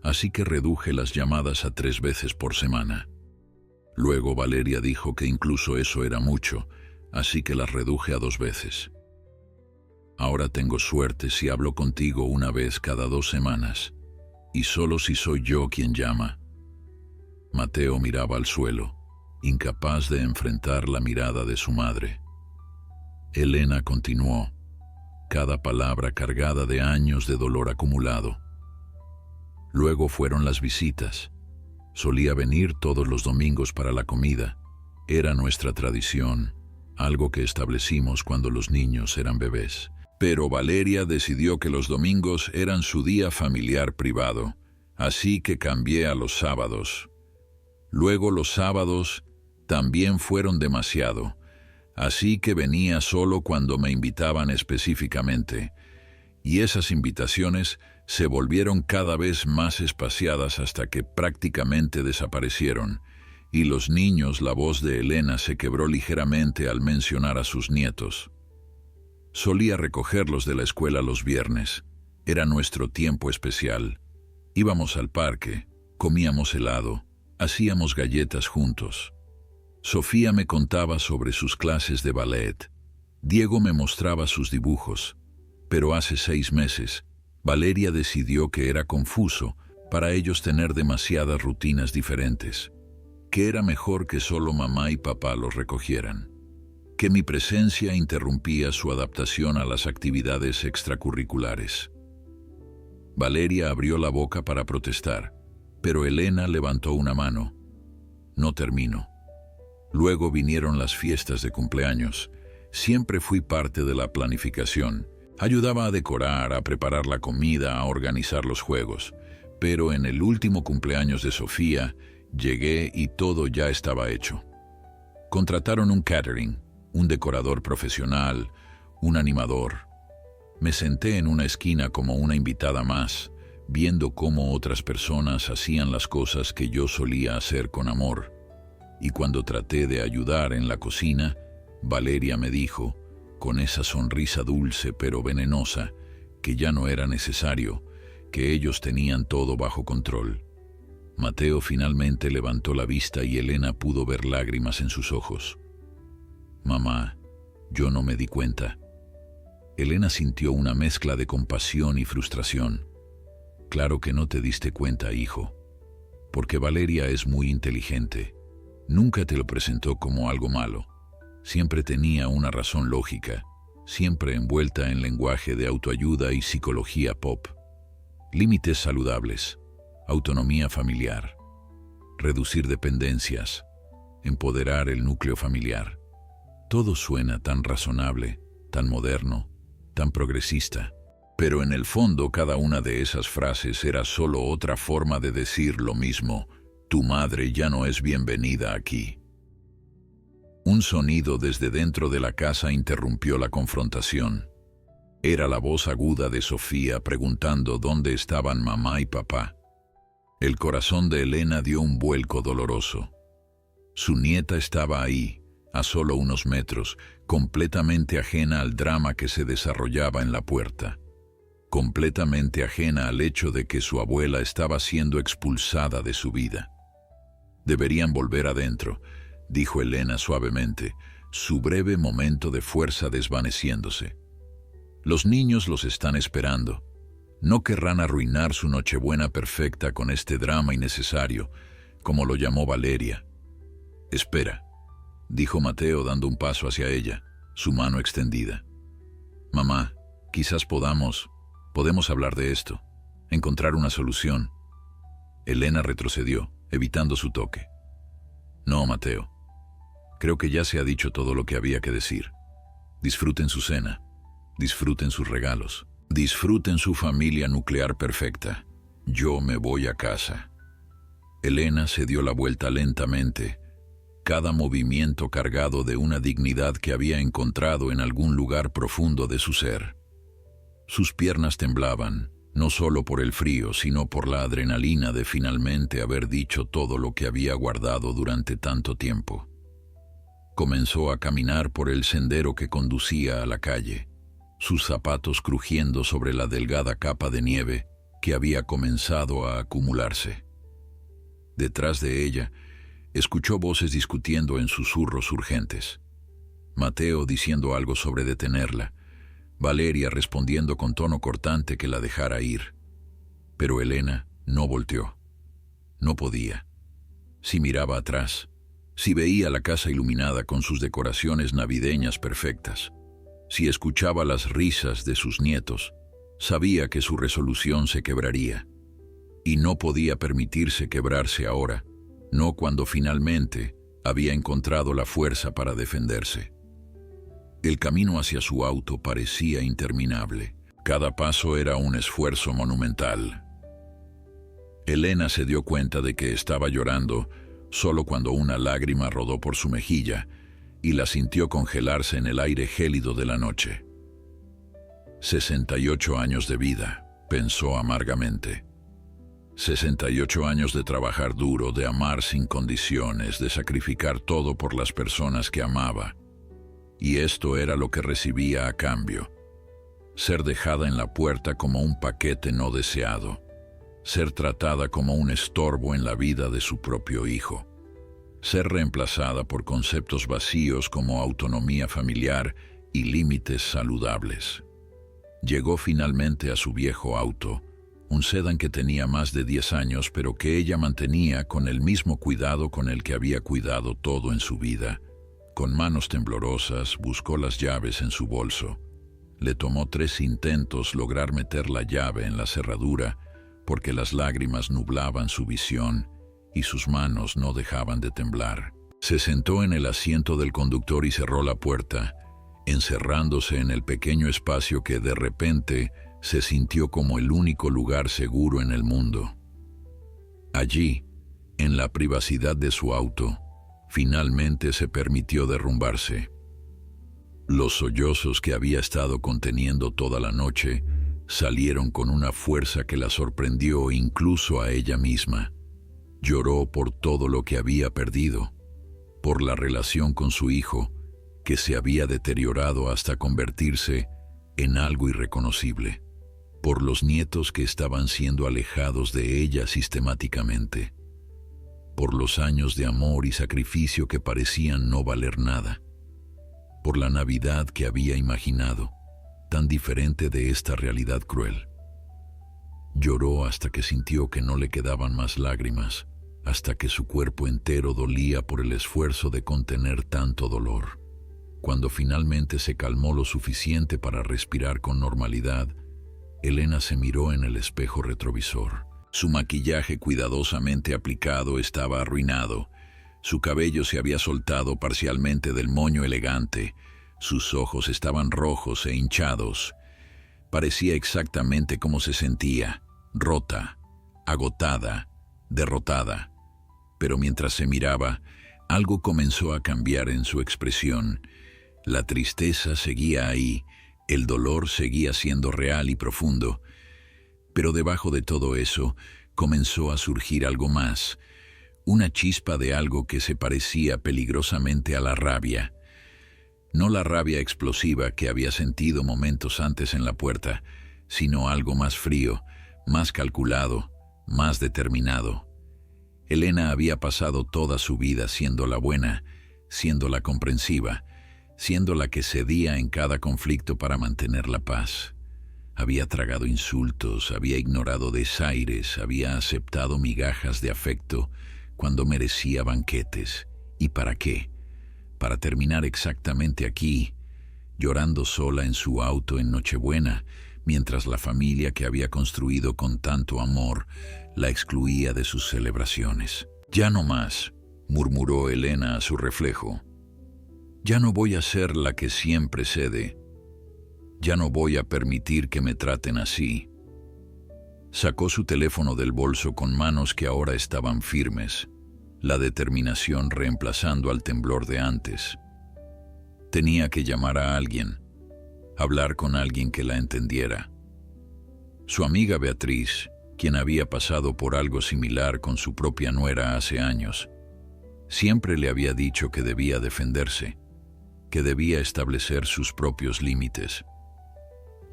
así que reduje las llamadas a 3 veces por semana. Luego Valeria dijo que incluso eso era mucho, así que las reduje a 2 veces. Ahora tengo suerte si hablo contigo una vez cada 2 semanas, y solo si soy yo quien llama. Mateo miraba al suelo, incapaz de enfrentar la mirada de su madre. Elena continuó, cada palabra cargada de años de dolor acumulado. Luego fueron las visitas. Solía venir todos los domingos para la comida. Era nuestra tradición, algo que establecimos cuando los niños eran bebés. Pero Valeria decidió que los domingos eran su día familiar privado, así que cambié a los sábados. Luego los sábados también fueron demasiado, así que venía solo cuando me invitaban específicamente, y esas invitaciones se volvieron cada vez más espaciadas hasta que prácticamente desaparecieron, y los niños, la voz de Elena se quebró ligeramente al mencionar a sus nietos. Solía recogerlos de la escuela los viernes. Era nuestro tiempo especial. Íbamos al parque, comíamos helado, hacíamos galletas juntos. Sofía me contaba sobre sus clases de ballet. Diego me mostraba sus dibujos. Pero hace 6 meses, Valeria decidió que era confuso para ellos tener demasiadas rutinas diferentes. que era mejor que solo mamá y papá los recogieran, que mi presencia interrumpía su adaptación a las actividades extracurriculares. Valeria abrió la boca para protestar, pero Elena levantó una mano. No termino. Luego vinieron las fiestas de cumpleaños. Siempre fui parte de la planificación. Ayudaba a decorar, a preparar la comida, a organizar los juegos. Pero en el último cumpleaños de Sofía, llegué y todo ya estaba hecho. Contrataron un catering, un decorador profesional, un animador. Me senté en una esquina como una invitada más, viendo cómo otras personas hacían las cosas que yo solía hacer con amor. Y cuando traté de ayudar en la cocina, Valeria me dijo, con esa sonrisa dulce pero venenosa, que ya no era necesario, que ellos tenían todo bajo control. Mateo finalmente levantó la vista y Elena pudo ver lágrimas en sus ojos. Mamá, yo no me di cuenta. Elena sintió una mezcla de compasión y frustración. Claro que no te diste cuenta, hijo, porque Valeria es muy inteligente. Nunca te lo presentó como algo malo. Siempre tenía una razón lógica, siempre envuelta en lenguaje de autoayuda y psicología pop. Límites saludables, autonomía familiar, reducir dependencias, empoderar el núcleo familiar. Todo suena tan razonable, tan moderno, tan progresista, pero en el fondo cada una de esas frases era solo otra forma de decir lo mismo: tu madre ya no es bienvenida aquí. Un sonido desde dentro de la casa interrumpió la confrontación. Era la voz aguda de Sofía preguntando dónde estaban mamá y papá. El corazón de Elena dio un vuelco doloroso. Su nieta estaba ahí, a solo unos metros, completamente ajena al drama que se desarrollaba en la puerta. Completamente ajena al hecho de que su abuela estaba siendo expulsada de su vida. Deberían volver adentro, dijo Elena suavemente, su breve momento de fuerza desvaneciéndose. Los niños los están esperando. No querrán arruinar su Nochebuena perfecta con este drama innecesario, como lo llamó Valeria. Espera, dijo Mateo dando un paso hacia ella, su mano extendida. Mamá, quizás podemos hablar de esto, encontrar una solución. Elena retrocedió, evitando su toque. No, Mateo. Creo que ya se ha dicho todo lo que había que decir. Disfruten su cena, disfruten sus regalos, disfruten su familia nuclear perfecta. Yo me voy a casa. Elena se dio la vuelta lentamente, cada movimiento cargado de una dignidad que había encontrado en algún lugar profundo de su ser. Sus piernas temblaban, no solo por el frío, sino por la adrenalina de finalmente haber dicho todo lo que había guardado durante tanto tiempo. Comenzó a caminar por el sendero que conducía a la calle, sus zapatos crujiendo sobre la delgada capa de nieve que había comenzado a acumularse. Detrás de ella, escuchó voces discutiendo en susurros urgentes. Mateo diciendo algo sobre detenerla, Valeria respondiendo con tono cortante que la dejara ir. Pero Elena no volteó. No podía. Si miraba atrás, si veía la casa iluminada con sus decoraciones navideñas perfectas, si escuchaba las risas de sus nietos, sabía que su resolución se quebraría. Y no podía permitirse quebrarse ahora, no cuando finalmente había encontrado la fuerza para defenderse. El camino hacia su auto parecía interminable. Cada paso era un esfuerzo monumental. Elena se dio cuenta de que estaba llorando solo cuando una lágrima rodó por su mejilla y la sintió congelarse en el aire gélido de la noche. 68 años de vida, pensó amargamente. 68 años de trabajar duro, de amar sin condiciones, de sacrificar todo por las personas que amaba. Y esto era lo que recibía a cambio. Ser dejada en la puerta como un paquete no deseado. Ser tratada como un estorbo en la vida de su propio hijo. Ser reemplazada por conceptos vacíos como autonomía familiar y límites saludables. Llegó finalmente a su viejo auto, un sedán que tenía más de 10 años, pero que ella mantenía con el mismo cuidado con el que había cuidado todo en su vida. Con manos temblorosas buscó las llaves en su bolso. Le tomó 3 intentos lograr meter la llave en la cerradura, porque las lágrimas nublaban su visión y sus manos no dejaban de temblar. Se sentó en el asiento del conductor y cerró la puerta, encerrándose en el pequeño espacio que de repente se sintió como el único lugar seguro en el mundo. Allí, en la privacidad de su auto, finalmente se permitió derrumbarse. Los sollozos que había estado conteniendo toda la noche salieron con una fuerza que la sorprendió incluso a ella misma. Lloró por todo lo que había perdido, por la relación con su hijo, que se había deteriorado hasta convertirse en algo irreconocible, por los nietos que estaban siendo alejados de ella sistemáticamente, por los años de amor y sacrificio que parecían no valer nada, por la Navidad que había imaginado, tan diferente de esta realidad cruel. Lloró hasta que sintió que no le quedaban más lágrimas, hasta que su cuerpo entero dolía por el esfuerzo de contener tanto dolor. Cuando finalmente se calmó lo suficiente para respirar con normalidad, Elena se miró en el espejo retrovisor. Su maquillaje cuidadosamente aplicado estaba arruinado. Su cabello se había soltado parcialmente del moño elegante. Sus ojos estaban rojos e hinchados. Parecía exactamente como se sentía, rota, agotada, derrotada. Pero mientras se miraba, algo comenzó a cambiar en su expresión. La tristeza seguía ahí, el dolor seguía siendo real y profundo, pero debajo de todo eso comenzó a surgir algo más, una chispa de algo que se parecía peligrosamente a la rabia. No la rabia explosiva que había sentido momentos antes en la puerta, sino algo más frío, más calculado, más determinado. Elena había pasado toda su vida siendo la buena, siendo la comprensiva, siendo la que cedía en cada conflicto para mantener la paz. Había tragado insultos, había ignorado desaires, había aceptado migajas de afecto cuando merecía banquetes. ¿Y para qué? Para terminar exactamente aquí, llorando sola en su auto en Nochebuena, mientras la familia que había construido con tanto amor la excluía de sus celebraciones. «Ya no más», murmuró Elena a su reflejo. «Ya no voy a ser la que siempre cede. Ya no voy a permitir que me traten así». Sacó su teléfono del bolso con manos que ahora estaban firmes, la determinación reemplazando al temblor de antes. Tenía que llamar a alguien, hablar con alguien que la entendiera. Su amiga Beatriz, quien había pasado por algo similar con su propia nuera hace años, siempre le había dicho que debía defenderse, que debía establecer sus propios límites.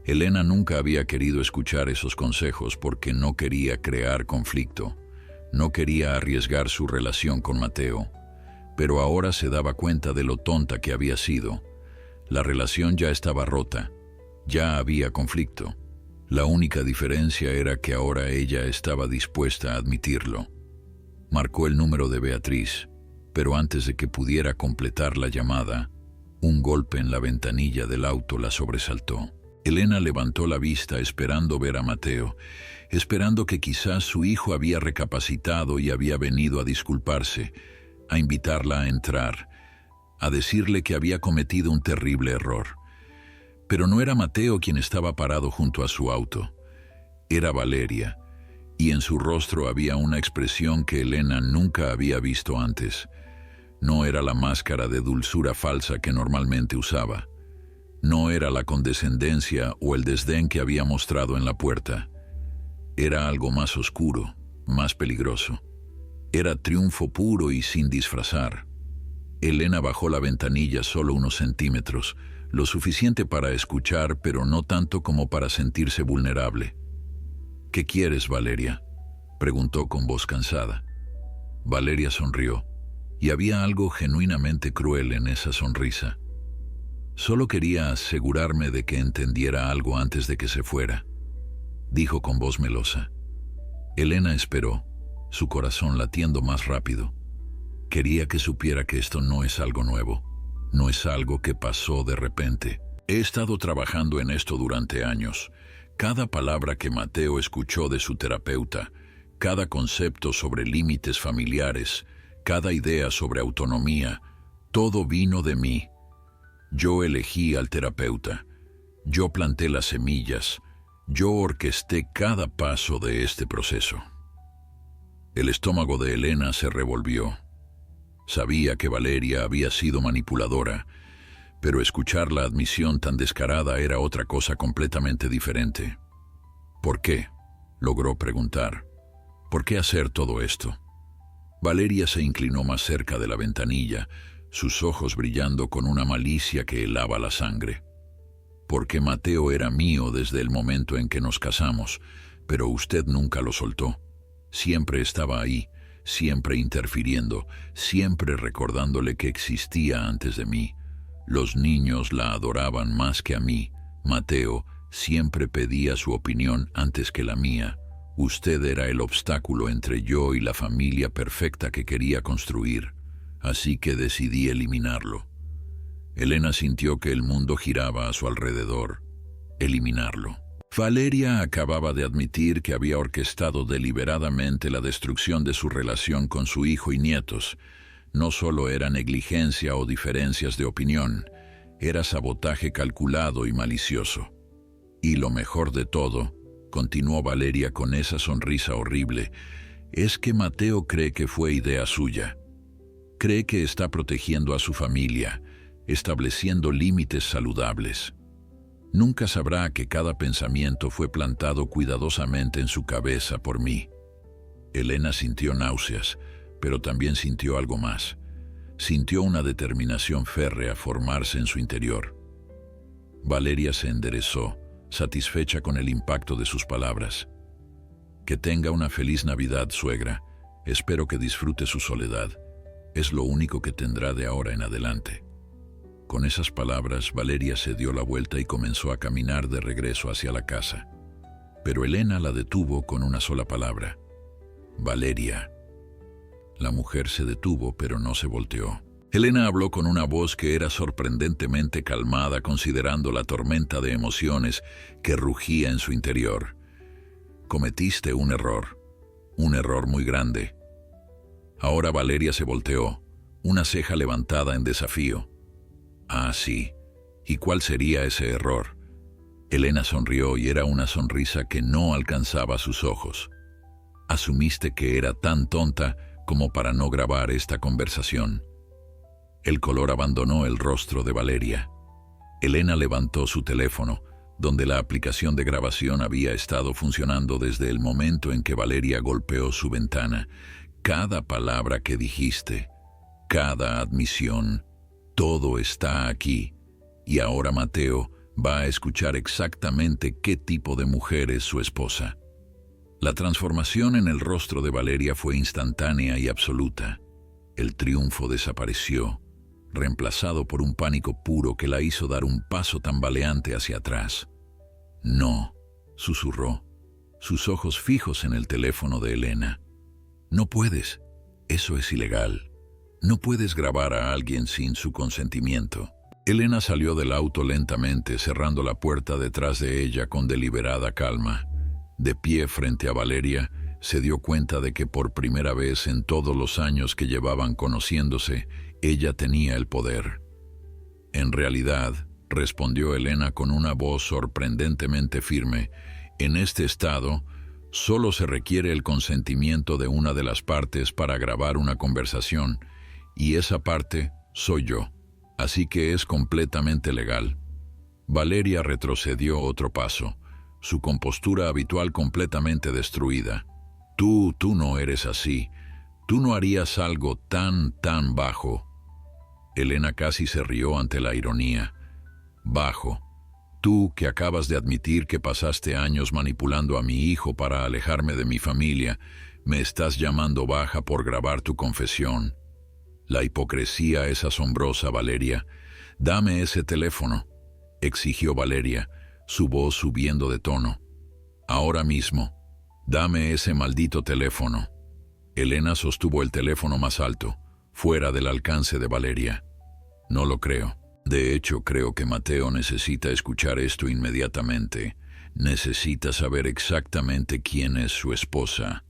Elena nunca había querido escuchar esos consejos porque no quería crear conflicto, no quería arriesgar su relación con Mateo, pero ahora se daba cuenta de lo tonta que había sido. La relación ya estaba rota, ya había conflicto. La única diferencia era que ahora ella estaba dispuesta a admitirlo. Marcó el número de Beatriz, pero antes de que pudiera completar la llamada, un golpe en la ventanilla del auto la sobresaltó. Elena levantó la vista esperando ver a Mateo, esperando que quizás su hijo había recapacitado y había venido a disculparse, a invitarla a entrar, a decirle que había cometido un terrible error. Pero no era Mateo quien estaba parado junto a su auto, era Valeria, y en su rostro había una expresión que Elena nunca había visto antes. No era la máscara de dulzura falsa que normalmente usaba. No era la condescendencia o el desdén que había mostrado en la puerta. Era algo más oscuro, más peligroso. Era triunfo puro y sin disfrazar. Elena bajó la ventanilla solo unos centímetros, lo suficiente para escuchar, pero no tanto como para sentirse vulnerable. «¿Qué quieres, Valeria?», preguntó con voz cansada. Valeria sonrió, y había algo genuinamente cruel en esa sonrisa. «Solo quería asegurarme de que entendiera algo antes de que se fuera. dijo con voz melosa. Elena esperó, su corazón latiendo más rápido. Quería que supiera que esto no es algo nuevo, no es algo que pasó de repente. He estado trabajando en esto durante años. Cada palabra que Mateo escuchó de su terapeuta, cada concepto sobre límites familiares, cada idea sobre autonomía, todo vino de mí. Yo elegí al terapeuta, yo planté las semillas, yo orquesté cada paso de este proceso. El estómago de Elena se revolvió. Sabía que Valeria había sido manipuladora, pero escuchar la admisión tan descarada era otra cosa completamente diferente. ¿Por qué?, logró preguntar. ¿Por qué hacer todo esto? Valeria se inclinó más cerca de la ventanilla, sus ojos brillando con una malicia que helaba la sangre. Porque Mateo era mío desde el momento en que nos casamos, pero usted nunca lo soltó. Siempre estaba ahí, siempre interfiriendo, siempre recordándole que existía antes de mí. Los niños la adoraban más que a mí. Mateo siempre pedía su opinión antes que la mía. Usted era el obstáculo entre yo y la familia perfecta que quería construir, así que decidí eliminarlo. Elena sintió que el mundo giraba a su alrededor. Eliminarlo. Valeria acababa de admitir que había orquestado deliberadamente la destrucción de su relación con su hijo y nietos. No solo era negligencia o diferencias de opinión, era sabotaje calculado y malicioso. Y lo mejor de todo, continuó Valeria con esa sonrisa horrible, es que Mateo cree que fue idea suya. Cree que está protegiendo a su familia, estableciendo límites saludables. Nunca sabrá que cada pensamiento fue plantado cuidadosamente en su cabeza por mí. Elena sintió náuseas, pero también sintió algo más. Sintió una determinación férrea formarse en su interior. Valeria se enderezó, satisfecha con el impacto de sus palabras. Que tenga una feliz Navidad, suegra. Espero que disfrute su soledad. Es lo único que tendrá de ahora en adelante. Con esas palabras, Valeria se dio la vuelta y comenzó a caminar de regreso hacia la casa. Pero Elena la detuvo con una sola palabra. Valeria. La mujer se detuvo, pero no se volteó. Elena habló con una voz que era sorprendentemente calmada considerando la tormenta de emociones que rugía en su interior. Cometiste un error muy grande. Ahora Valeria se volteó, una ceja levantada en desafío. Ah, sí. ¿Y cuál sería ese error? Elena sonrió y era una sonrisa que no alcanzaba sus ojos. Asumiste que era tan tonta como para no grabar esta conversación. El color abandonó el rostro de Valeria. Elena levantó su teléfono, donde la aplicación de grabación había estado funcionando desde el momento en que Valeria golpeó su ventana. Cada palabra que dijiste, cada admisión, todo está aquí. Y ahora Mateo va a escuchar exactamente qué tipo de mujer es su esposa. La transformación en el rostro de Valeria fue instantánea y absoluta. El triunfo desapareció, reemplazado por un pánico puro que la hizo dar un paso tambaleante hacia atrás. No, susurró, sus ojos fijos en el teléfono de Elena. No puedes, eso es ilegal. No puedes grabar a alguien sin su consentimiento. Elena salió del auto lentamente, cerrando la puerta detrás de ella con deliberada calma. De pie frente a Valeria, se dio cuenta de que por primera vez en todos los años que llevaban conociéndose, ella tenía el poder. En realidad, respondió Elena con una voz sorprendentemente firme, en este estado, solo se requiere el consentimiento de una de las partes para grabar una conversación, y esa parte soy yo, así que es completamente legal. Valeria retrocedió otro paso, su compostura habitual completamente destruida. Tú no eres así, tú no harías algo tan bajo. Elena casi se rió ante la ironía. Bajo. Tú que acabas de admitir que pasaste años manipulando a mi hijo para alejarme de mi familia, me estás llamando baja por grabar tu confesión. La hipocresía es asombrosa, Valeria. Dame ese teléfono, exigió Valeria, su voz subiendo de tono. Ahora mismo. Dame ese maldito teléfono. Elena sostuvo el teléfono más alto, fuera del alcance de Valeria. No lo creo. De hecho, creo que Mateo necesita escuchar esto inmediatamente. Necesita saber exactamente quién es su esposa.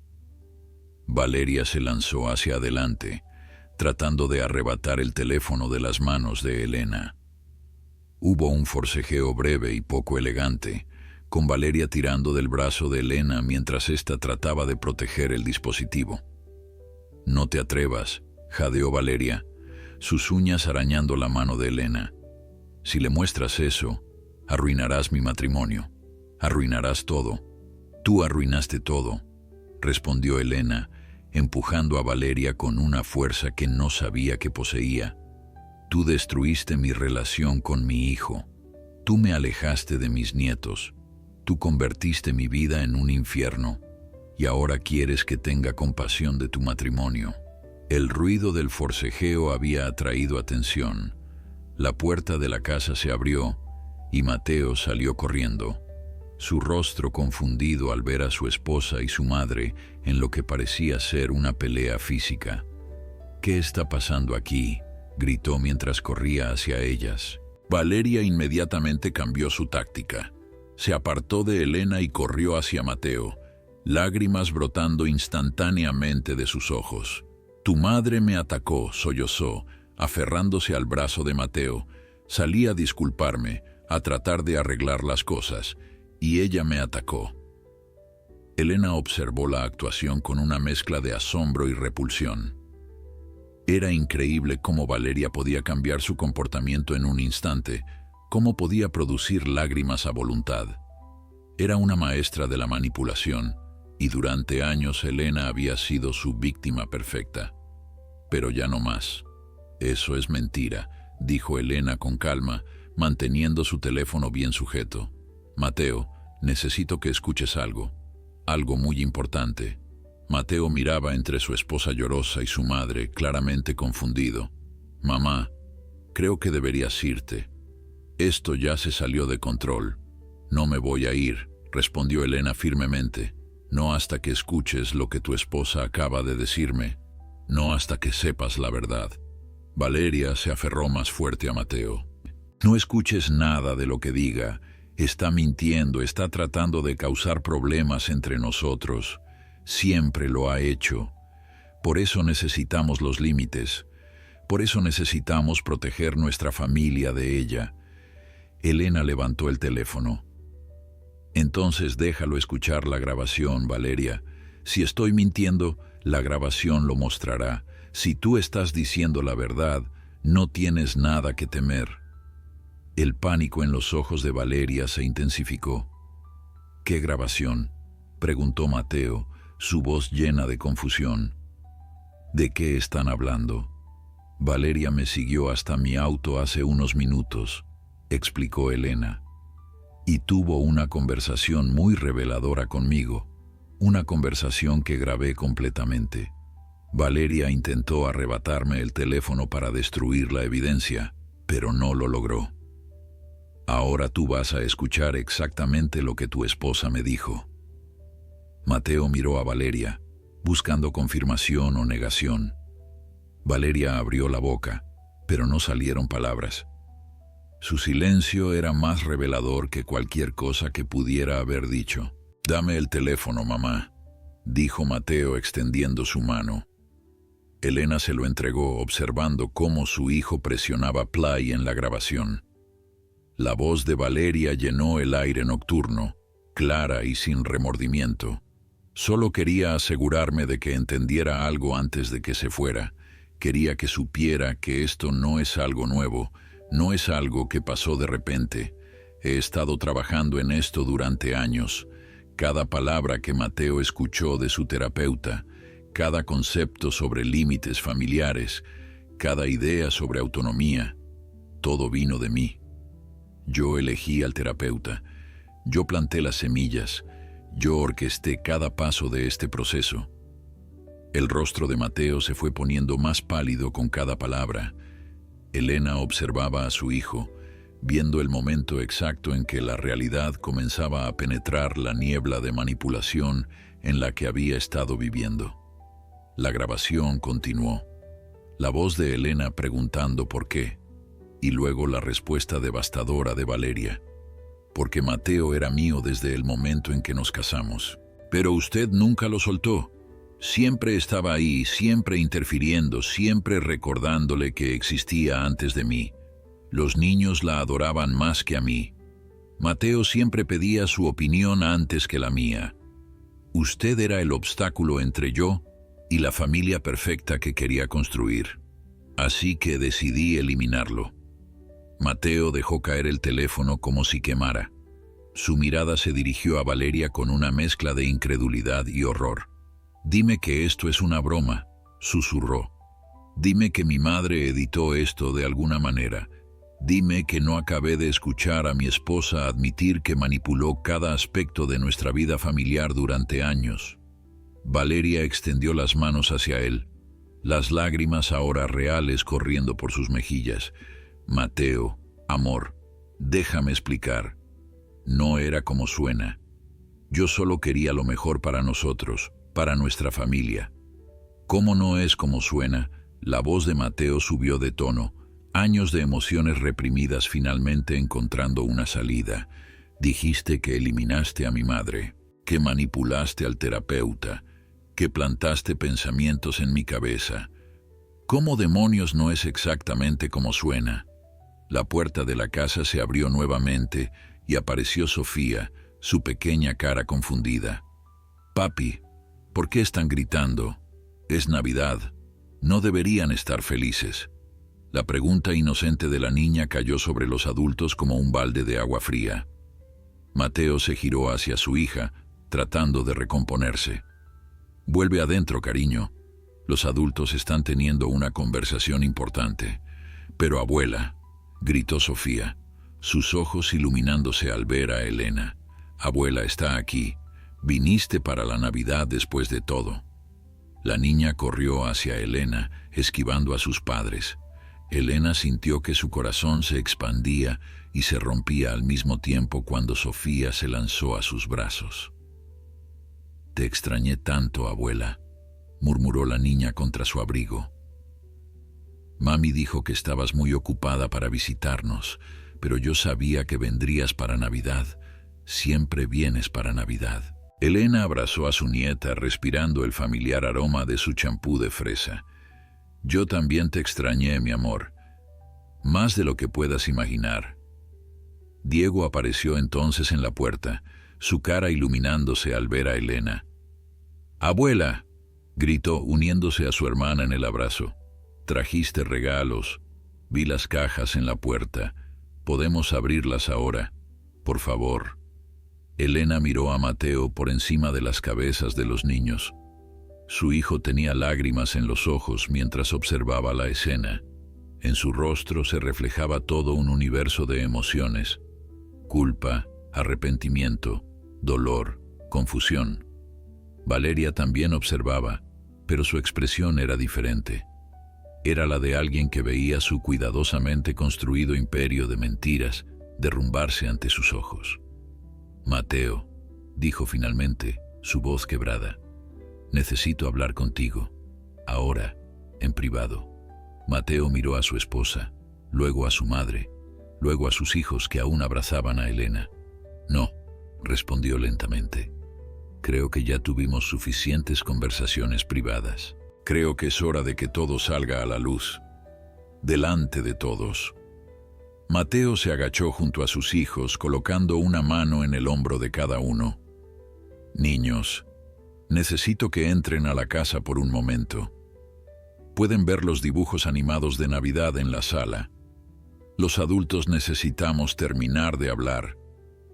Valeria se lanzó hacia adelante, tratando de arrebatar el teléfono de las manos de Elena. Hubo un forcejeo breve y poco elegante, con Valeria tirando del brazo de Elena mientras ésta trataba de proteger el dispositivo. «No te atrevas», jadeó Valeria, sus uñas arañando la mano de Elena. «Si le muestras eso, arruinarás mi matrimonio. Arruinarás todo. Tú arruinaste todo», respondió Elena, empujando a Valeria con una fuerza que no sabía que poseía. «Tú destruiste mi relación con mi hijo. Tú me alejaste de mis nietos. Tú convertiste mi vida en un infierno. Y ahora quieres que tenga compasión de tu matrimonio». El ruido del forcejeo había atraído atención. La puerta de la casa se abrió y Mateo salió corriendo, su rostro confundido al ver a su esposa y su madre en lo que parecía ser una pelea física. «¿Qué está pasando aquí?», gritó mientras corría hacia ellas. Valeria inmediatamente cambió su táctica. Se apartó de Elena y corrió hacia Mateo, lágrimas brotando instantáneamente de sus ojos. «Tu madre me atacó», sollozó, aferrándose al brazo de Mateo. «Salí a disculparme, a tratar de arreglar las cosas, y ella me atacó». Elena observó la actuación con una mezcla de asombro y repulsión. Era increíble cómo Valeria podía cambiar su comportamiento en un instante, cómo podía producir lágrimas a voluntad. Era una maestra de la manipulación, y durante años Elena había sido su víctima perfecta. Pero ya no más. «Eso es mentira», dijo Elena con calma, manteniendo su teléfono bien sujeto. «Mateo, necesito que escuches algo muy importante». Mateo miraba entre su esposa llorosa y su madre, claramente confundido. «Mamá, creo que deberías irte. Esto ya se salió de control». «No me voy a ir», respondió Elena firmemente. «No hasta que escuches lo que tu esposa acaba de decirme. No hasta que sepas la verdad». Valeria se aferró más fuerte a Mateo. «No escuches nada de lo que diga. Está mintiendo, está tratando de causar problemas entre nosotros. Siempre lo ha hecho. Por eso necesitamos los límites. Por eso necesitamos proteger nuestra familia de ella». Elena levantó el teléfono. «Entonces déjalo escuchar la grabación, Valeria. Si estoy mintiendo, la grabación lo mostrará. Si tú estás diciendo la verdad, no tienes nada que temer». El pánico en los ojos de Valeria se intensificó. «¿Qué grabación?», preguntó Mateo, su voz llena de confusión. «¿De qué están hablando?». «Valeria me siguió hasta mi auto hace unos minutos», explicó Elena. «Y tuvo una conversación muy reveladora conmigo, una conversación que grabé completamente. Valeria intentó arrebatarme el teléfono para destruir la evidencia, pero no lo logró. Ahora tú vas a escuchar exactamente lo que tu esposa me dijo». Mateo miró a Valeria, buscando confirmación o negación. Valeria abrió la boca, pero no salieron palabras. Su silencio era más revelador que cualquier cosa que pudiera haber dicho. «Dame el teléfono, mamá», dijo Mateo extendiendo su mano. Elena se lo entregó, observando cómo su hijo presionaba play en la grabación. La voz de Valeria llenó el aire nocturno, clara y sin remordimiento. «Solo quería asegurarme de que entendiera algo antes de que se fuera. Quería que supiera que esto no es algo nuevo, no es algo que pasó de repente. He estado trabajando en esto durante años. Cada palabra que Mateo escuchó de su terapeuta, cada concepto sobre límites familiares, cada idea sobre autonomía, todo vino de mí. Yo elegí al terapeuta, yo planté las semillas, yo orquesté cada paso de este proceso». El rostro de Mateo se fue poniendo más pálido con cada palabra. Elena observaba a su hijo, viendo el momento exacto en que la realidad comenzaba a penetrar la niebla de manipulación en la que había estado viviendo. La grabación continuó. La voz de Elena preguntando por qué, y luego la respuesta devastadora de Valeria. Porque Mateo era mío desde el momento en que nos casamos. Pero usted nunca lo soltó. Siempre estaba ahí, siempre interfiriendo, siempre recordándole que existía antes de mí. Los niños la adoraban más que a mí. Mateo siempre pedía su opinión antes que la mía. Usted era el obstáculo entre yo y la familia perfecta que quería construir. Así que decidí eliminarlo. Mateo dejó caer el teléfono como si quemara. Su mirada se dirigió a Valeria con una mezcla de incredulidad y horror. «Dime que esto es una broma», susurró. «Dime que mi madre editó esto de alguna manera. Dime que no acabé de escuchar a mi esposa admitir que manipuló cada aspecto de nuestra vida familiar durante años». Valeria extendió las manos hacia él, las lágrimas ahora reales corriendo por sus mejillas. «Mateo, amor, déjame explicar. No era como suena. Yo solo quería lo mejor para nosotros, para nuestra familia». «¿Cómo no es como suena?». La voz de Mateo subió de tono, años de emociones reprimidas finalmente encontrando una salida. «Dijiste que eliminaste a mi madre, que manipulaste al terapeuta, que plantaste pensamientos en mi cabeza. ¿Cómo demonios no es exactamente como suena?». La puerta de la casa se abrió nuevamente y apareció Sofía, su pequeña cara confundida. «Papi, ¿por qué están gritando? Es Navidad. No deberían estar felices». La pregunta inocente de la niña cayó sobre los adultos como un balde de agua fría. Mateo se giró hacia su hija, tratando de recomponerse. «Vuelve adentro, cariño. Los adultos están teniendo una conversación importante». «Pero abuela», gritó Sofía, sus ojos iluminándose al ver a Elena. «Abuela está aquí. Viniste para la Navidad después de todo». La niña corrió hacia Elena, esquivando a sus padres. Elena sintió que su corazón se expandía y se rompía al mismo tiempo cuando Sofía se lanzó a sus brazos. «Te extrañé tanto, abuela», murmuró la niña contra su abrigo. «Mami dijo que estabas muy ocupada para visitarnos, pero yo sabía que vendrías para Navidad. Siempre vienes para Navidad». Elena abrazó a su nieta respirando el familiar aroma de su champú de fresa. «Yo también te extrañé, mi amor. Más de lo que puedas imaginar». Diego apareció entonces en la puerta, su cara iluminándose al ver a Elena. «Abuela», gritó uniéndose a su hermana en el abrazo. «Trajiste regalos. Vi las cajas en la puerta. ¿Podemos abrirlas ahora? Por favor». Elena miró a Mateo por encima de las cabezas de los niños. Su hijo tenía lágrimas en los ojos mientras observaba la escena. En su rostro se reflejaba todo un universo de emociones: culpa, arrepentimiento, dolor, confusión. Valeria también observaba, pero su expresión era diferente. Era la de alguien que veía su cuidadosamente construido imperio de mentiras derrumbarse ante sus ojos. «Mateo», dijo finalmente, su voz quebrada, «necesito hablar contigo, ahora, en privado». Mateo miró a su esposa, luego a su madre, luego a sus hijos que aún abrazaban a Elena. «No», respondió lentamente. «Creo que ya tuvimos suficientes conversaciones privadas. Creo que es hora de que todo salga a la luz. Delante de todos». Mateo se agachó junto a sus hijos, colocando una mano en el hombro de cada uno. «Niños, necesito que entren a la casa por un momento. Pueden ver los dibujos animados de Navidad en la sala. Los adultos necesitamos terminar de hablar.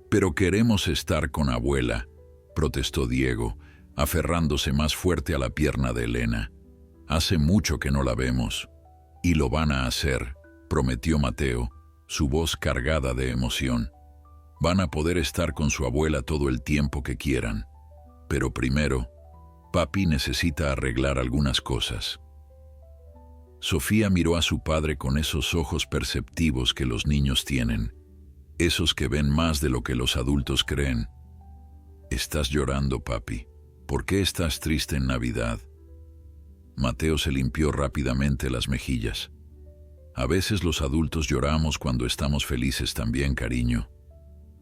Pero queremos estar con abuela», protestó Diego, aferrándose más fuerte a la pierna de Elena. «Hace mucho que no la vemos». «Y lo van a hacer», prometió Mateo, su voz cargada de emoción. «Van a poder estar con su abuela todo el tiempo que quieran. Pero primero, papi necesita arreglar algunas cosas». Sofía miró a su padre con esos ojos perceptivos que los niños tienen, esos que ven más de lo que los adultos creen. «Estás llorando, papi. ¿Por qué estás triste en Navidad?» Mateo se limpió rápidamente las mejillas. «A veces los adultos lloramos cuando estamos felices también, cariño.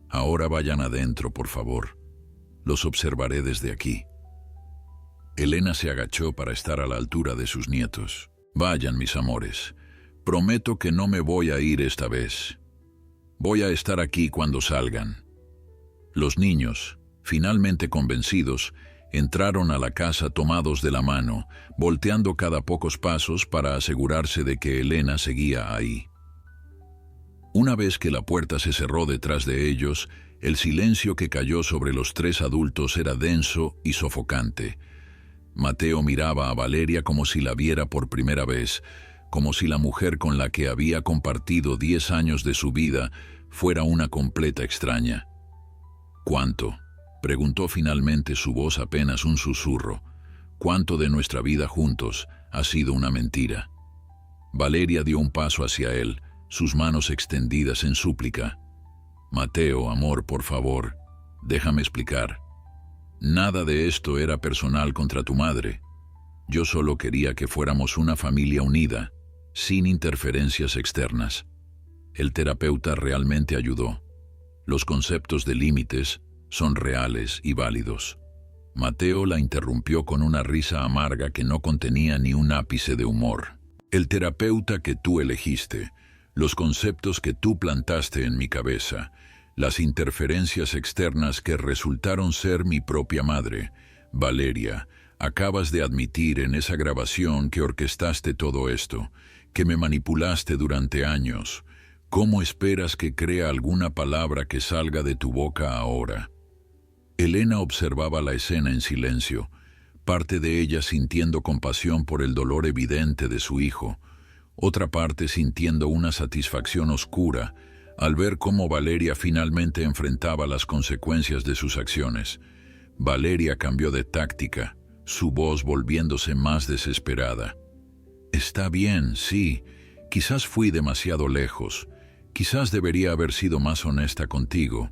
Ahora vayan adentro, por favor. Los observaré desde aquí». Elena se agachó para estar a la altura de sus nietos. «Vayan, mis amores. Prometo que no me voy a ir esta vez. Voy a estar aquí cuando salgan». Los niños, finalmente convencidos, entraron a la casa tomados de la mano, volteando cada pocos pasos para asegurarse de que Elena seguía ahí. Una vez que la puerta se cerró detrás de ellos, el silencio que cayó sobre los tres adultos era denso y sofocante. Mateo miraba a Valeria como si la viera por primera vez, como si la mujer con la que había compartido 10 años de su vida fuera una completa extraña. «¿Cuánto?», preguntó finalmente, su voz apenas un susurro. «¿Cuánto de nuestra vida juntos ha sido una mentira?». Valeria dio un paso hacia él, sus manos extendidas en súplica. «Mateo, amor, por favor, déjame explicar. Nada de esto era personal contra tu madre. Yo solo quería que fuéramos una familia unida, sin interferencias externas». El terapeuta realmente ayudó. Los conceptos de límites son reales y válidos. Mateo la interrumpió con una risa amarga que no contenía ni un ápice de humor. «El terapeuta que tú elegiste, los conceptos que tú plantaste en mi cabeza, las interferencias externas que resultaron ser mi propia madre. Valeria, acabas de admitir en esa grabación que orquestaste todo esto, que me manipulaste durante años. ¿Cómo esperas que crea alguna palabra que salga de tu boca ahora?». Elena observaba la escena en silencio, parte de ella sintiendo compasión por el dolor evidente de su hijo, otra parte sintiendo una satisfacción oscura al ver cómo Valeria finalmente enfrentaba las consecuencias de sus acciones. Valeria cambió de táctica, su voz volviéndose más desesperada. «Está bien, sí, quizás fui demasiado lejos, quizás debería haber sido más honesta contigo,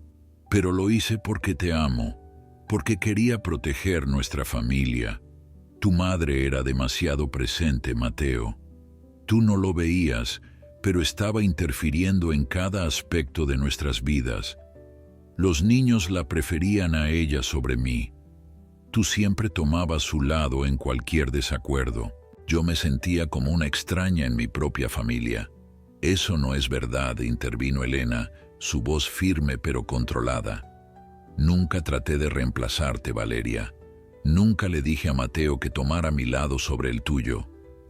pero lo hice porque te amo, porque quería proteger nuestra familia. Tu madre era demasiado presente, Mateo. Tú no lo veías, pero estaba interfiriendo en cada aspecto de nuestras vidas. Los niños la preferían a ella sobre mí. Tú siempre tomabas su lado en cualquier desacuerdo. Yo me sentía como una extraña en mi propia familia». «Eso no es verdad», intervino Elena, su voz firme pero controlada. «Nunca traté de reemplazarte, Valeria. Nunca le dije a Mateo que tomara mi lado sobre el tuyo.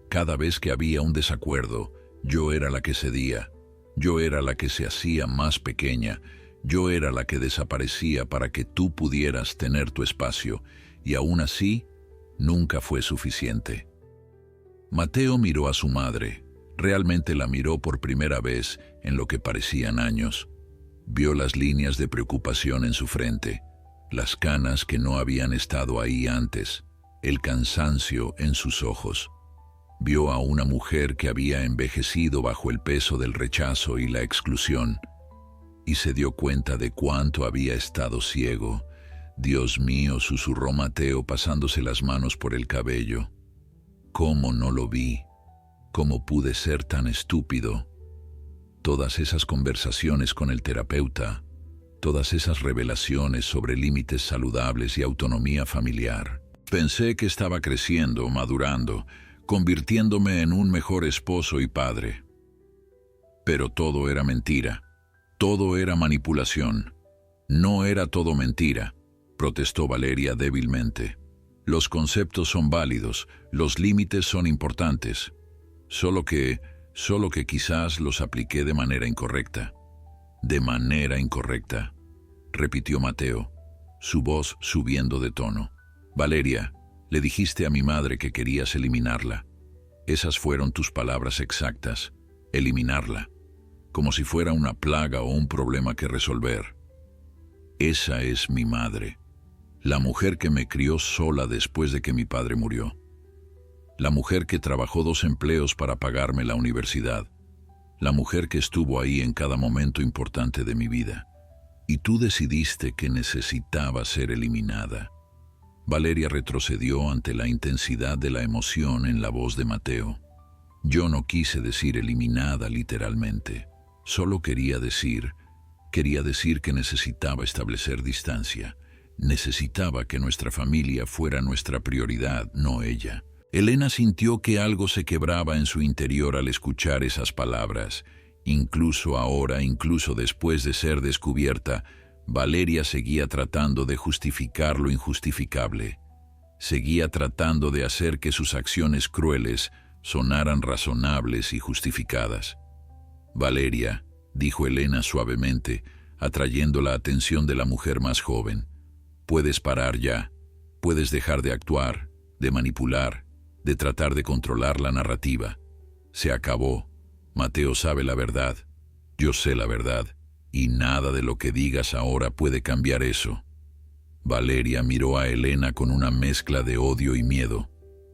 Cada vez que había un desacuerdo, yo era la que cedía. Yo era la que se hacía más pequeña. Yo era la que desaparecía para que tú pudieras tener tu espacio. Y aún así, nunca fue suficiente». Mateo miró a su madre. Realmente la miró por primera vez en lo que parecían años. Vio las líneas de preocupación en su frente, las canas que no habían estado ahí antes, el cansancio en sus ojos. Vio a una mujer que había envejecido bajo el peso del rechazo y la exclusión, y se dio cuenta de cuánto había estado ciego. «Dios mío», susurró Mateo pasándose las manos por el cabello. «¿Cómo no lo vi? ¿Cómo pude ser tan estúpido?». Todas esas conversaciones con el terapeuta, todas esas revelaciones sobre límites saludables y autonomía familiar. Pensé que estaba creciendo, madurando, convirtiéndome en un mejor esposo y padre. Pero todo era mentira. Todo era manipulación. «No era todo mentira», protestó Valeria débilmente. «Los conceptos son válidos, los límites son importantes. Solo que quizás los apliqué de manera incorrecta». «De manera incorrecta», repitió Mateo, su voz subiendo de tono. «Valeria, le dijiste a mi madre que querías eliminarla. Esas fueron tus palabras exactas. Eliminarla. Como si fuera una plaga o un problema que resolver. Esa es mi madre. La mujer que me crió sola después de que mi padre murió. La mujer que trabajó 2 empleos para pagarme la universidad. La mujer que estuvo ahí en cada momento importante de mi vida. Y tú decidiste que necesitaba ser eliminada. Valeria retrocedió ante la intensidad de la emoción en la voz de Mateo. Yo no quise decir eliminada literalmente. Solo quería decir que necesitaba establecer distancia. Necesitaba que nuestra familia fuera nuestra prioridad, no ella. Elena sintió que algo se quebraba en su interior al escuchar esas palabras. Incluso ahora, incluso después de ser descubierta, Valeria seguía tratando de justificar lo injustificable. Seguía tratando de hacer que sus acciones crueles sonaran razonables y justificadas. Valeria, dijo Elena suavemente, atrayendo la atención de la mujer más joven. Puedes parar ya. Puedes dejar de actuar, de manipular, de tratar de controlar la narrativa. Se acabó. Mateo sabe la verdad. Yo sé la verdad. Y nada de lo que digas ahora puede cambiar eso. Valeria miró a Elena con una mezcla de odio y miedo.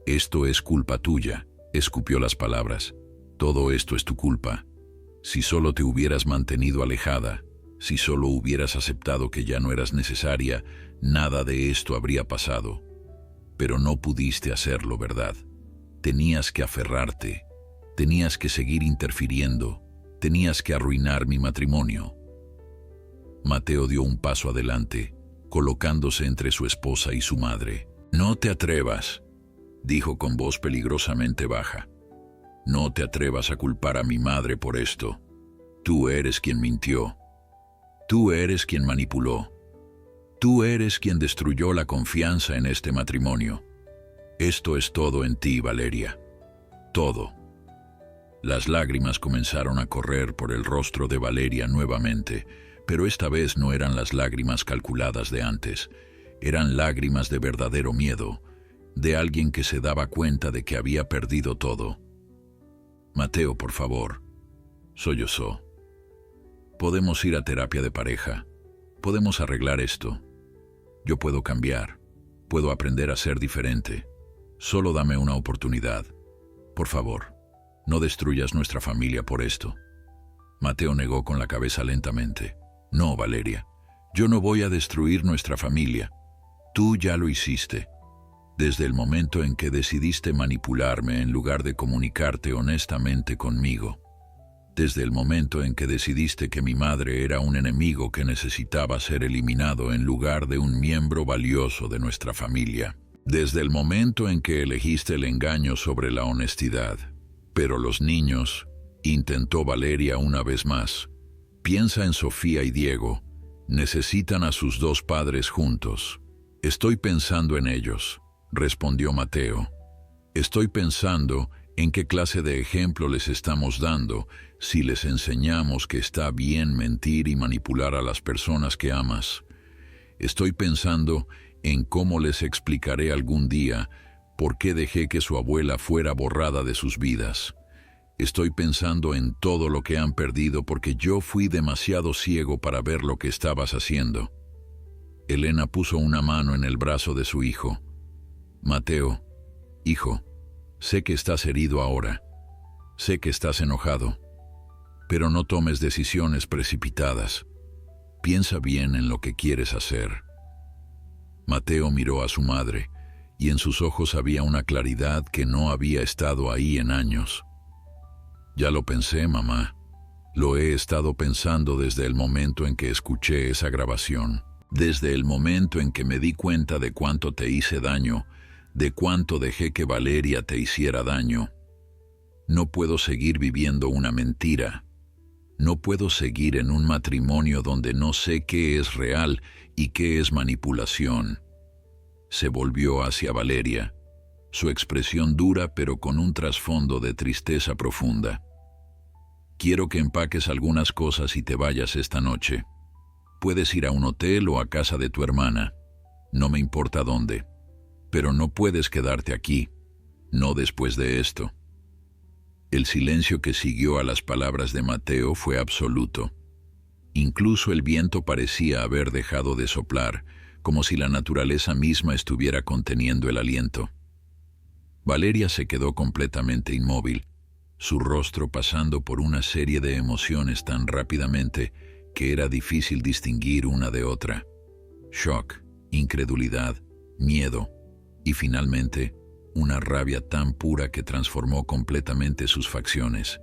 Esto es culpa tuya, escupió las palabras. Todo esto es tu culpa. Si solo te hubieras mantenido alejada, si solo hubieras aceptado que ya no eras necesaria, nada de esto habría pasado. Pero no pudiste hacerlo, ¿verdad? Tenías que aferrarte, tenías que seguir interfiriendo, tenías que arruinar mi matrimonio. Mateo dio un paso adelante, colocándose entre su esposa y su madre. No te atrevas, dijo con voz peligrosamente baja. No te atrevas a culpar a mi madre por esto. Tú eres quien mintió. Tú eres quien manipuló. Tú eres quien destruyó la confianza en este matrimonio. Esto es todo en ti, Valeria. Todo. Las lágrimas comenzaron a correr por el rostro de Valeria nuevamente, pero esta vez no eran las lágrimas calculadas de antes. Eran lágrimas de verdadero miedo, de alguien que se daba cuenta de que había perdido todo. Mateo, por favor, sollozó. Podemos ir a terapia de pareja. Podemos arreglar esto. Yo puedo cambiar. Puedo aprender a ser diferente. Solo dame una oportunidad. Por favor, no destruyas nuestra familia por esto. Mateo negó con la cabeza lentamente. No, Valeria, yo no voy a destruir nuestra familia. Tú ya lo hiciste. Desde el momento en que decidiste manipularme en lugar de comunicarte honestamente conmigo. Desde el momento en que decidiste que mi madre era un enemigo que necesitaba ser eliminado en lugar de un miembro valioso de nuestra familia. Desde el momento en que elegiste el engaño sobre la honestidad. Pero los niños, intentó Valeria una vez más. Piensa en Sofía y Diego. Necesitan a sus 2 padres juntos. Estoy pensando en ellos, respondió Mateo. Estoy pensando en qué clase de ejemplo les estamos dando si les enseñamos que está bien mentir y manipular a las personas que amas. Estoy pensando en cómo les explicaré algún día por qué dejé que su abuela fuera borrada de sus vidas. Estoy pensando en todo lo que han perdido porque yo fui demasiado ciego para ver lo que estabas haciendo. Elena puso una mano en el brazo de su hijo. Mateo, hijo, sé que estás herido ahora. Sé que estás enojado. Pero no tomes decisiones precipitadas. Piensa bien en lo que quieres hacer. Mateo miró a su madre, y en sus ojos había una claridad que no había estado ahí en años. Ya lo pensé, mamá. Lo he estado pensando desde el momento en que escuché esa grabación. Desde el momento en que me di cuenta de cuánto te hice daño, de cuánto dejé que Valeria te hiciera daño. No puedo seguir viviendo una mentira. No puedo seguir en un matrimonio donde no sé qué es real y qué es manipulación. Se volvió hacia Valeria, su expresión dura pero con un trasfondo de tristeza profunda. Quiero que empaques algunas cosas y te vayas esta noche. Puedes ir a un hotel o a casa de tu hermana. No me importa dónde. Pero no puedes quedarte aquí. No después de esto. El silencio que siguió a las palabras de Mateo fue absoluto. Incluso el viento parecía haber dejado de soplar, como si la naturaleza misma estuviera conteniendo el aliento. Valeria se quedó completamente inmóvil, su rostro pasando por una serie de emociones tan rápidamente que era difícil distinguir una de otra. Shock, incredulidad, miedo y finalmente una rabia tan pura que transformó completamente sus facciones.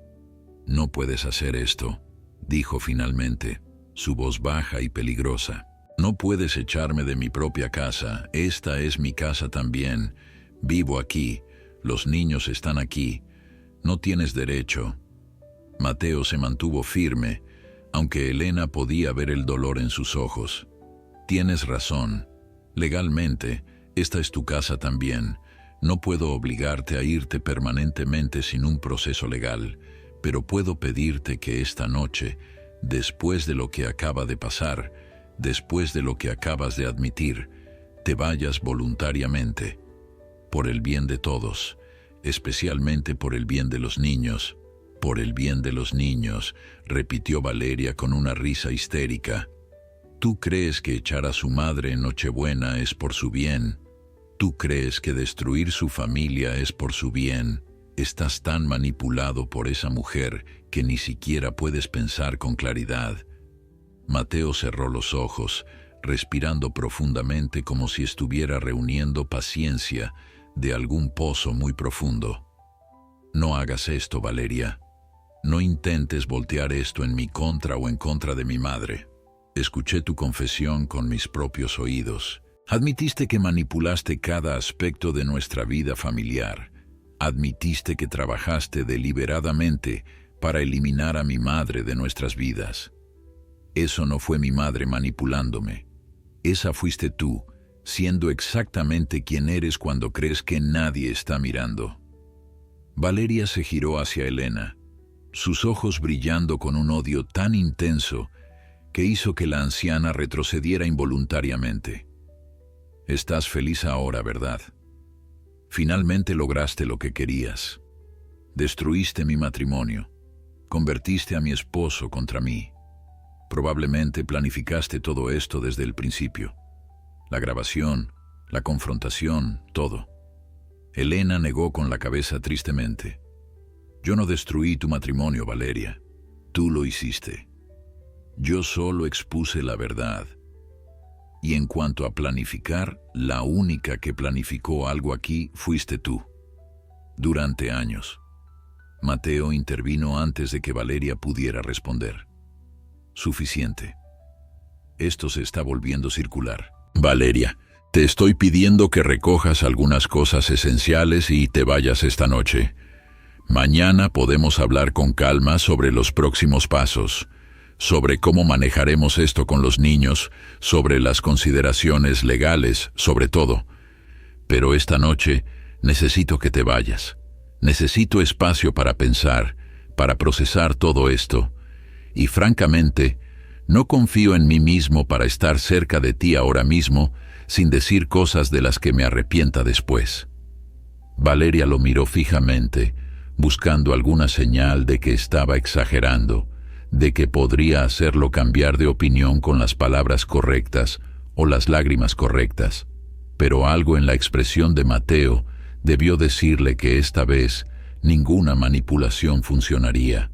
«No puedes hacer esto», dijo finalmente, su voz baja y peligrosa. «No puedes echarme de mi propia casa, esta es mi casa también. Vivo aquí, los niños están aquí. No tienes derecho». Mateo se mantuvo firme, aunque Elena podía ver el dolor en sus ojos. «Tienes razón. Legalmente, esta es tu casa también. No puedo obligarte a irte permanentemente sin un proceso legal, pero puedo pedirte que esta noche, después de lo que acaba de pasar, después de lo que acabas de admitir, te vayas voluntariamente. Por el bien de todos, especialmente por el bien de los niños. Por el bien de los niños», repitió Valeria con una risa histérica. «¿Tú crees que echar a su madre en Nochebuena es por su bien? ¿Tú crees que destruir su familia es por su bien? Estás tan manipulado por esa mujer que ni siquiera puedes pensar con claridad». Mateo cerró los ojos, respirando profundamente como si estuviera reuniendo paciencia de algún pozo muy profundo. «No hagas esto, Valeria. No intentes voltear esto en mi contra o en contra de mi madre. Escuché tu confesión con mis propios oídos. Admitiste que manipulaste cada aspecto de nuestra vida familiar. Admitiste que trabajaste deliberadamente para eliminar a mi madre de nuestras vidas. Eso no fue mi madre manipulándome. Esa fuiste tú, siendo exactamente quien eres cuando crees que nadie está mirando». Valeria se giró hacia Elena, sus ojos brillando con un odio tan intenso que hizo que la anciana retrocediera involuntariamente. «Estás feliz ahora, ¿verdad? Finalmente lograste lo que querías. Destruiste mi matrimonio. Convertiste a mi esposo contra mí. Probablemente planificaste todo esto desde el principio. La grabación, la confrontación, todo». Elena negó con la cabeza tristemente. «Yo no destruí tu matrimonio, Valeria. Tú lo hiciste. Yo solo expuse la verdad. Y en cuanto a planificar, la única que planificó algo aquí fuiste tú. Durante años». Mateo intervino antes de que Valeria pudiera responder. «Suficiente. Esto se está volviendo circular. Valeria, te estoy pidiendo que recojas algunas cosas esenciales y te vayas esta noche. Mañana podemos hablar con calma sobre los próximos pasos, sobre cómo manejaremos esto con los niños, sobre las consideraciones legales, sobre todo. Pero esta noche necesito que te vayas. Necesito espacio para pensar, para procesar todo esto. Y francamente, no confío en mí mismo para estar cerca de ti ahora mismo, sin decir cosas de las que me arrepienta después». Valeria lo miró fijamente, buscando alguna señal de que estaba exagerando, de que podría hacerlo cambiar de opinión con las palabras correctas o las lágrimas correctas. Pero algo en la expresión de Mateo debió decirle que esta vez ninguna manipulación funcionaría.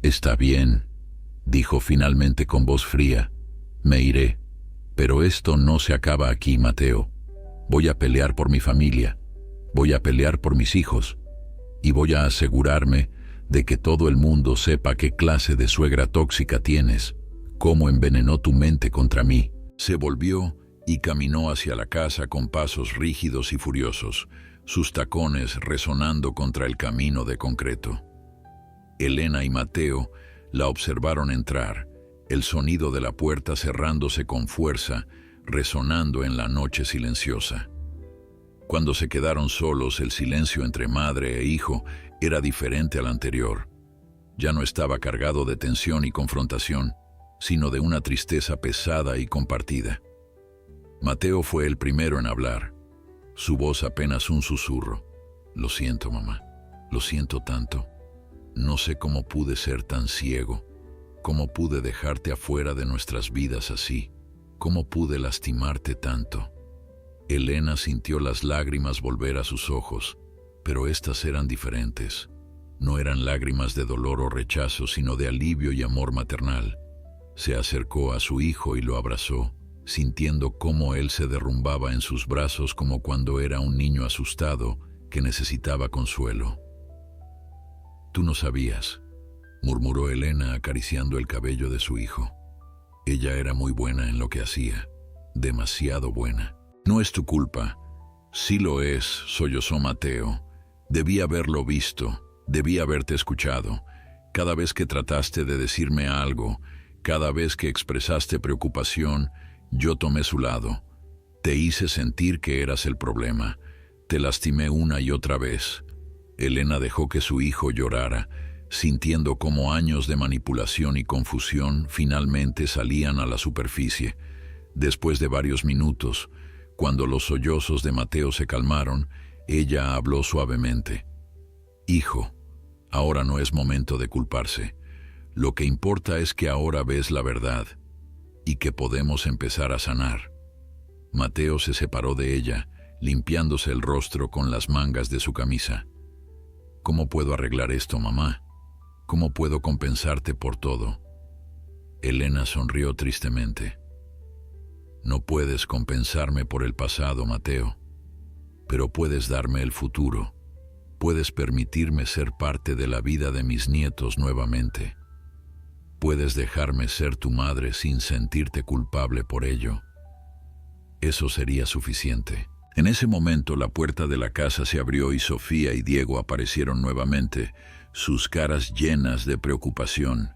«Está bien», dijo finalmente con voz fría. «Me iré. Pero esto no se acaba aquí, Mateo. Voy a pelear por mi familia. Voy a pelear por mis hijos. Y voy a asegurarme de que todo el mundo sepa qué clase de suegra tóxica tienes, cómo envenenó tu mente contra mí». Se volvió y caminó hacia la casa con pasos rígidos y furiosos, sus tacones resonando contra el camino de concreto. Elena y Mateo la observaron entrar, el sonido de la puerta cerrándose con fuerza, resonando en la noche silenciosa. Cuando se quedaron solos, el silencio entre madre e hijo era diferente al anterior. Ya no estaba cargado de tensión y confrontación, sino de una tristeza pesada y compartida. Mateo fue el primero en hablar, su voz apenas un susurro. «Lo siento, mamá. Lo siento tanto. No sé cómo pude ser tan ciego. ¿Cómo pude dejarte afuera de nuestras vidas así? ¿Cómo pude lastimarte tanto?» Elena sintió las lágrimas volver a sus ojos, Pero estas eran diferentes. No eran lágrimas de dolor o rechazo, sino de alivio y amor maternal. Se acercó a su hijo y lo abrazó, sintiendo cómo él se derrumbaba en sus brazos como cuando era un niño asustado que necesitaba consuelo. «Tú no sabías», murmuró Elena acariciando el cabello de su hijo. Ella era muy buena en lo que hacía, demasiado buena. «No es tu culpa». «Sí lo es», sollozó Mateo. «Debí haberlo visto, debí haberte escuchado. Cada vez que trataste de decirme algo, cada vez que expresaste preocupación, yo tomé su lado. Te hice sentir que eras el problema. Te lastimé una y otra vez». Elena dejó que su hijo llorara, sintiendo cómo años de manipulación y confusión finalmente salían a la superficie. Después de varios minutos, cuando los sollozos de Mateo se calmaron, ella habló suavemente. «Hijo, ahora no es momento de culparse. Lo que importa es que ahora ves la verdad y que podemos empezar a sanar». Mateo se separó de ella, limpiándose el rostro con las mangas de su camisa. «¿Cómo puedo arreglar esto, mamá? ¿Cómo puedo compensarte por todo?» Elena sonrió tristemente. «No puedes compensarme por el pasado, Mateo, pero puedes darme el futuro. Puedes permitirme ser parte de la vida de mis nietos nuevamente. Puedes dejarme ser tu madre sin sentirte culpable por ello. Eso sería suficiente». En ese momento la puerta de la casa se abrió y Sofía y Diego aparecieron nuevamente, sus caras llenas de preocupación.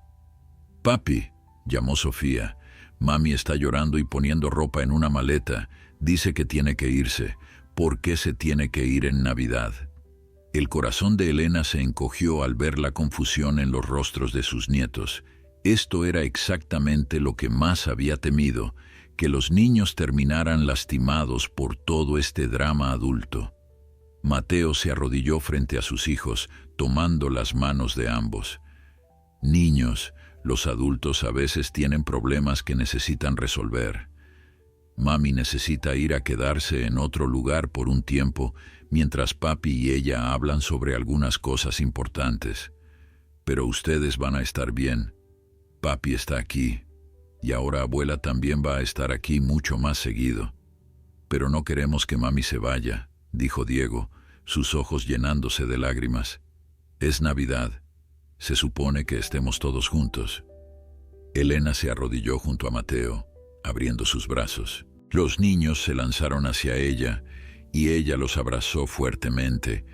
«Papi», llamó Sofía, «mami está llorando y poniendo ropa en una maleta. Dice que tiene que irse. ¿Por qué se tiene que ir en Navidad?» El corazón de Elena se encogió al ver la confusión en los rostros de sus nietos. Esto era exactamente lo que más había temido, que los niños terminaran lastimados por todo este drama adulto. Mateo se arrodilló frente a sus hijos, tomando las manos de ambos. «Niños, los adultos a veces tienen problemas que necesitan resolver. Mami necesita ir a quedarse en otro lugar por un tiempo, mientras papi y ella hablan sobre algunas cosas importantes. Pero ustedes van a estar bien. Papi está aquí. Y ahora abuela también va a estar aquí mucho más seguido. Pero no queremos que mami se vaya», dijo Diego, sus ojos llenándose de lágrimas. «Es Navidad. Se supone que estemos todos juntos». Elena se arrodilló junto a Mateo, abriendo sus brazos. Los niños se lanzaron hacia ella y ella los abrazó fuertemente,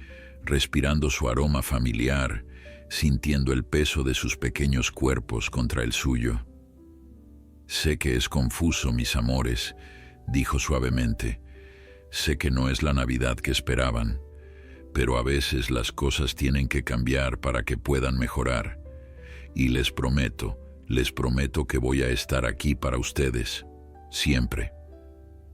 respirando su aroma familiar, sintiendo el peso de sus pequeños cuerpos contra el suyo. «Sé que es confuso, mis amores», dijo suavemente. «Sé que no es la Navidad que esperaban, pero a veces las cosas tienen que cambiar para que puedan mejorar. Y les prometo que voy a estar aquí para ustedes, siempre».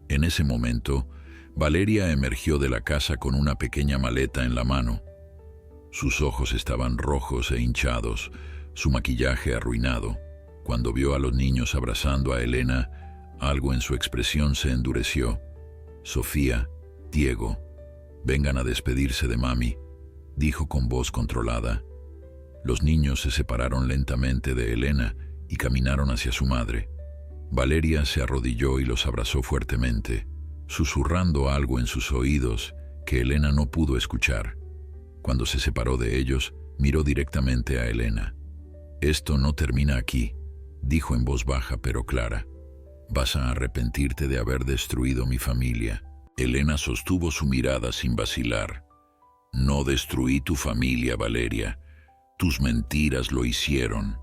En ese momento, Valeria emergió de la casa con una pequeña maleta en la mano. Sus ojos estaban rojos e hinchados, su maquillaje arruinado. Cuando vio a los niños abrazando a Elena, algo en su expresión se endureció. «Sofía, Diego, vengan a despedirse de mami», dijo con voz controlada. Los niños se separaron lentamente de Elena y caminaron hacia su madre. Valeria se arrodilló y los abrazó fuertemente, susurrando algo en sus oídos que Elena no pudo escuchar. Cuando se separó de ellos, miró directamente a Elena. «Esto no termina aquí», dijo en voz baja pero clara. «Vas a arrepentirte de haber destruido mi familia». Elena sostuvo su mirada sin vacilar. «No destruí tu familia, Valeria. Tus mentiras lo hicieron.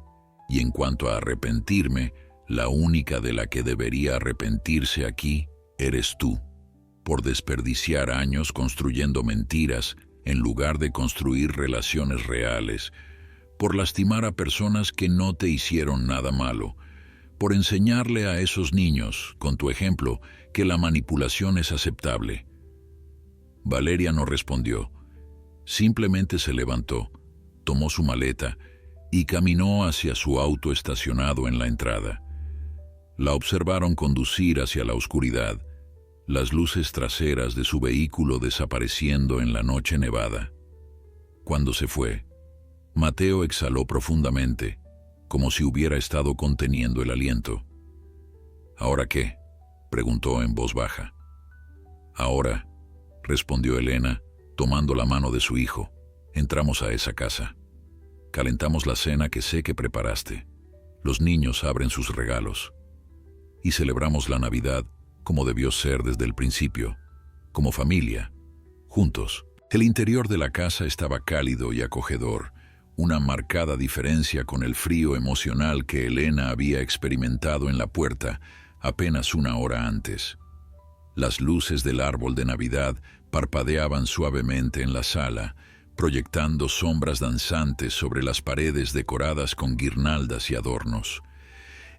Y en cuanto a arrepentirme, la única de la que debería arrepentirse aquí eres tú, por desperdiciar años construyendo mentiras en lugar de construir relaciones reales, por lastimar a personas que no te hicieron nada malo, por enseñarle a esos niños, con tu ejemplo, que la manipulación es aceptable». Valeria no respondió. Simplemente se levantó, tomó su maleta y caminó hacia su auto estacionado en la entrada. La observaron conducir hacia la oscuridad, las luces traseras de su vehículo desapareciendo en la noche nevada. Cuando se fue, Mateo exhaló profundamente, como si hubiera estado conteniendo el aliento. ¿Ahora qué?, preguntó en voz baja. Ahora, respondió Elena, tomando la mano de su hijo, entramos a esa casa. Calentamos la cena que sé que preparaste. Los niños abren sus regalos. Y celebramos la Navidad como debió ser desde el principio, como familia, juntos. El interior de la casa estaba cálido y acogedor, una marcada diferencia con el frío emocional que Elena había experimentado en la puerta apenas una hora antes. Las luces del árbol de Navidad parpadeaban suavemente en la sala, proyectando sombras danzantes sobre las paredes decoradas con guirnaldas y adornos.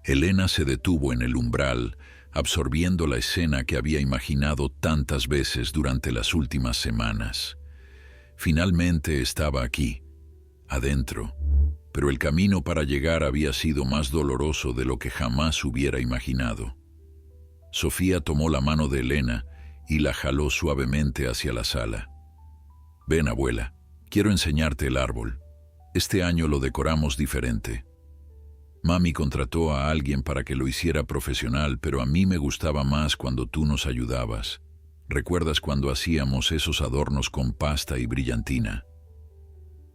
Elena se detuvo en el umbral, absorbiendo la escena que había imaginado tantas veces durante las últimas semanas. Finalmente estaba aquí, adentro, pero el camino para llegar había sido más doloroso de lo que jamás hubiera imaginado. Sofía tomó la mano de Elena y la jaló suavemente hacia la sala. «Ven, abuela, quiero enseñarte el árbol. Este año lo decoramos diferente. Mami contrató a alguien para que lo hiciera profesional, pero a mí me gustaba más cuando tú nos ayudabas. ¿Recuerdas cuando hacíamos esos adornos con pasta y brillantina?»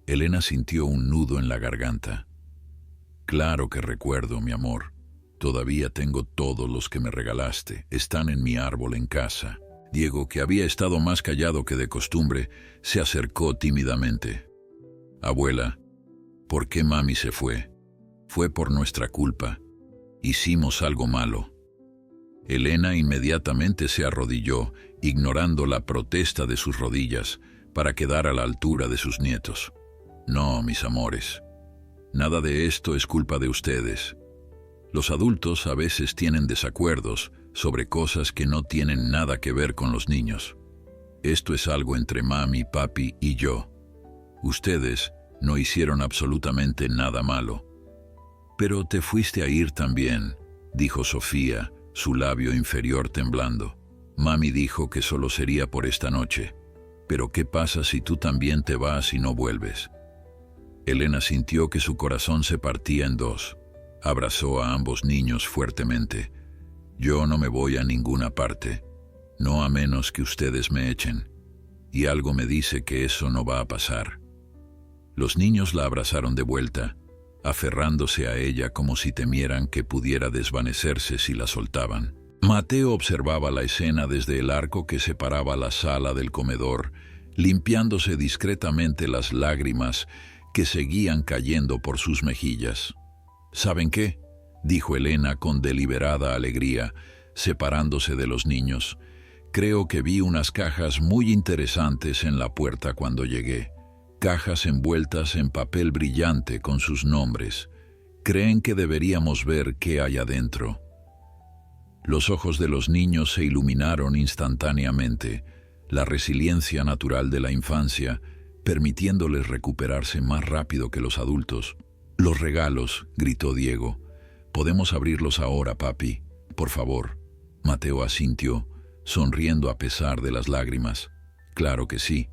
Elena sintió un nudo en la garganta. «Claro que recuerdo, mi amor. Todavía tengo todos los que me regalaste. Están en mi árbol en casa». Diego, que había estado más callado que de costumbre, se acercó tímidamente. «Abuela, ¿por qué mami se fue? Fue por nuestra culpa. Hicimos algo malo». Elena inmediatamente se arrodilló, ignorando la protesta de sus rodillas, para quedar a la altura de sus nietos. «No, mis amores. Nada de esto es culpa de ustedes. Los adultos a veces tienen desacuerdos sobre cosas que no tienen nada que ver con los niños. Esto es algo entre mami, papi y yo. Ustedes no hicieron absolutamente nada malo». «Pero te fuiste a ir también», dijo Sofía, su labio inferior temblando. «Mami dijo que solo sería por esta noche. Pero ¿qué pasa si tú también te vas y no vuelves?» Elena sintió que su corazón se partía en dos. Abrazó a ambos niños fuertemente. «Yo no me voy a ninguna parte, no a menos que ustedes me echen. Y algo me dice que eso no va a pasar». Los niños la abrazaron de vuelta, aferrándose a ella como si temieran que pudiera desvanecerse si la soltaban. Mateo observaba la escena desde el arco que separaba la sala del comedor, limpiándose discretamente las lágrimas que seguían cayendo por sus mejillas. «¿Saben qué?», dijo Elena con deliberada alegría, separándose de los niños. «Creo que vi unas cajas muy interesantes en la puerta cuando llegué. Cajas envueltas en papel brillante con sus nombres. ¿Creen que deberíamos ver qué hay adentro?» Los ojos de los niños se iluminaron instantáneamente, la resiliencia natural de la infancia, permitiéndoles recuperarse más rápido que los adultos. «Los regalos», gritó Diego. «Podemos abrirlos ahora, papi, por favor». Mateo asintió, sonriendo a pesar de las lágrimas. «Claro que sí.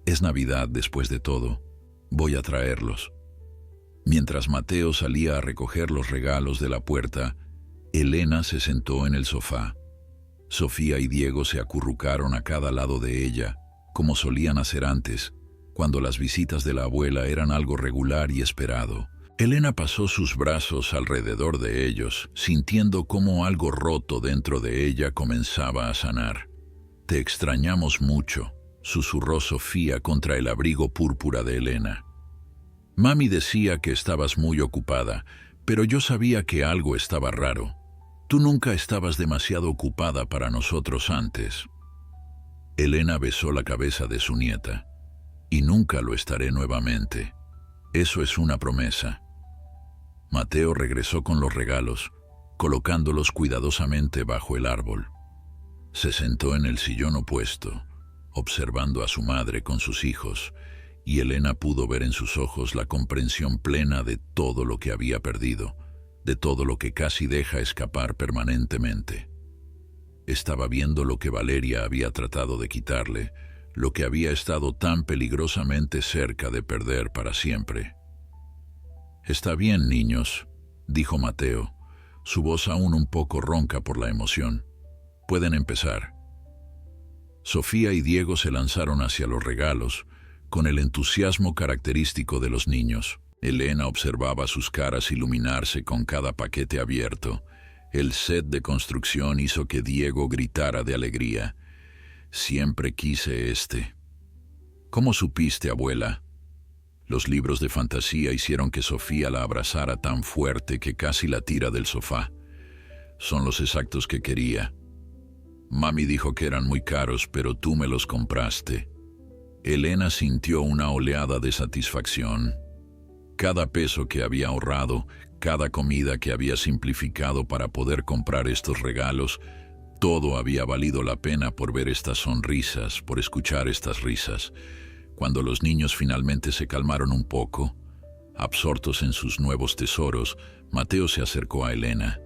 Es Navidad después de todo. Voy a traerlos». Mientras Mateo salía a recoger los regalos de la puerta, Elena se sentó en el sofá. Sofía y Diego se acurrucaron a cada lado de ella, como solían hacer antes, cuando las visitas de la abuela eran algo regular y esperado. Elena pasó sus brazos alrededor de ellos, sintiendo cómo algo roto dentro de ella comenzaba a sanar. «Te extrañamos mucho», susurró Sofía contra el abrigo púrpura de Elena. «Mami decía que estabas muy ocupada, pero yo sabía que algo estaba raro. Tú nunca estabas demasiado ocupada para nosotros antes». Elena besó la cabeza de su nieta. «Y nunca lo estaré nuevamente. Eso es una promesa». Mateo regresó con los regalos, colocándolos cuidadosamente bajo el árbol. Se sentó en el sillón opuesto, observando a su madre con sus hijos, y Elena pudo ver en sus ojos la comprensión plena de todo lo que había perdido, de todo lo que casi deja escapar permanentemente. Estaba viendo lo que Valeria había tratado de quitarle, lo que había estado tan peligrosamente cerca de perder para siempre. «Está bien, niños», dijo Mateo, su voz aún un poco ronca por la emoción. «Pueden empezar». Sofía y Diego se lanzaron hacia los regalos, con el entusiasmo característico de los niños. Elena observaba sus caras iluminarse con cada paquete abierto. El set de construcción hizo que Diego gritara de alegría. «Siempre quise este». «¿Cómo supiste, abuela?» Los libros de fantasía hicieron que Sofía la abrazara tan fuerte que casi la tira del sofá. «Son los exactos que quería. Mami dijo que eran muy caros, pero tú me los compraste». Elena sintió una oleada de satisfacción. Cada peso que había ahorrado, cada comida que había simplificado para poder comprar estos regalos, todo había valido la pena por ver estas sonrisas, por escuchar estas risas. Cuando los niños finalmente se calmaron un poco, absortos en sus nuevos tesoros, Mateo se acercó a Elena.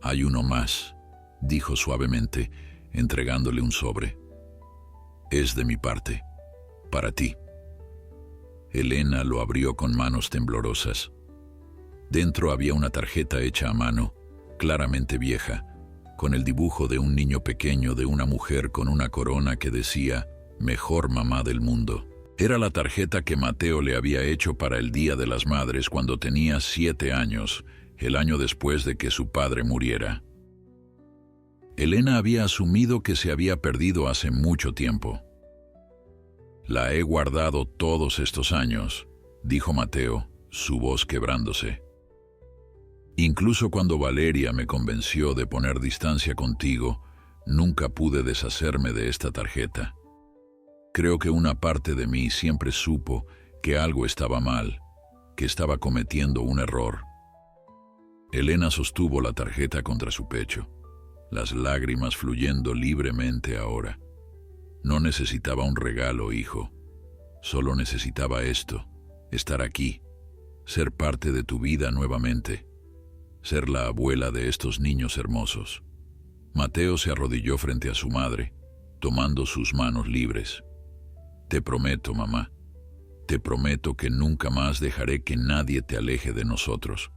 «Hay uno más», dijo suavemente, entregándole un sobre. «Es de mi parte, para ti». Elena lo abrió con manos temblorosas. Dentro había una tarjeta hecha a mano, claramente vieja, con el dibujo de un niño pequeño de una mujer con una corona que decía «Mejor mamá del mundo». Era la tarjeta que Mateo le había hecho para el Día de las Madres cuando tenía 7 años, el año después de que su padre muriera. Elena había asumido que se había perdido hace mucho tiempo. «La he guardado todos estos años», dijo Mateo, su voz quebrándose. «Incluso cuando Valeria me convenció de poner distancia contigo, nunca pude deshacerme de esta tarjeta. Creo que una parte de mí siempre supo que algo estaba mal, que estaba cometiendo un error». Elena sostuvo la tarjeta contra su pecho, las lágrimas fluyendo libremente ahora. «No necesitaba un regalo, hijo. Solo necesitaba esto, estar aquí, ser parte de tu vida nuevamente, ser la abuela de estos niños hermosos». Mateo se arrodilló frente a su madre, tomando sus manos libres. «Te prometo, mamá, te prometo que nunca más dejaré que nadie te aleje de nosotros.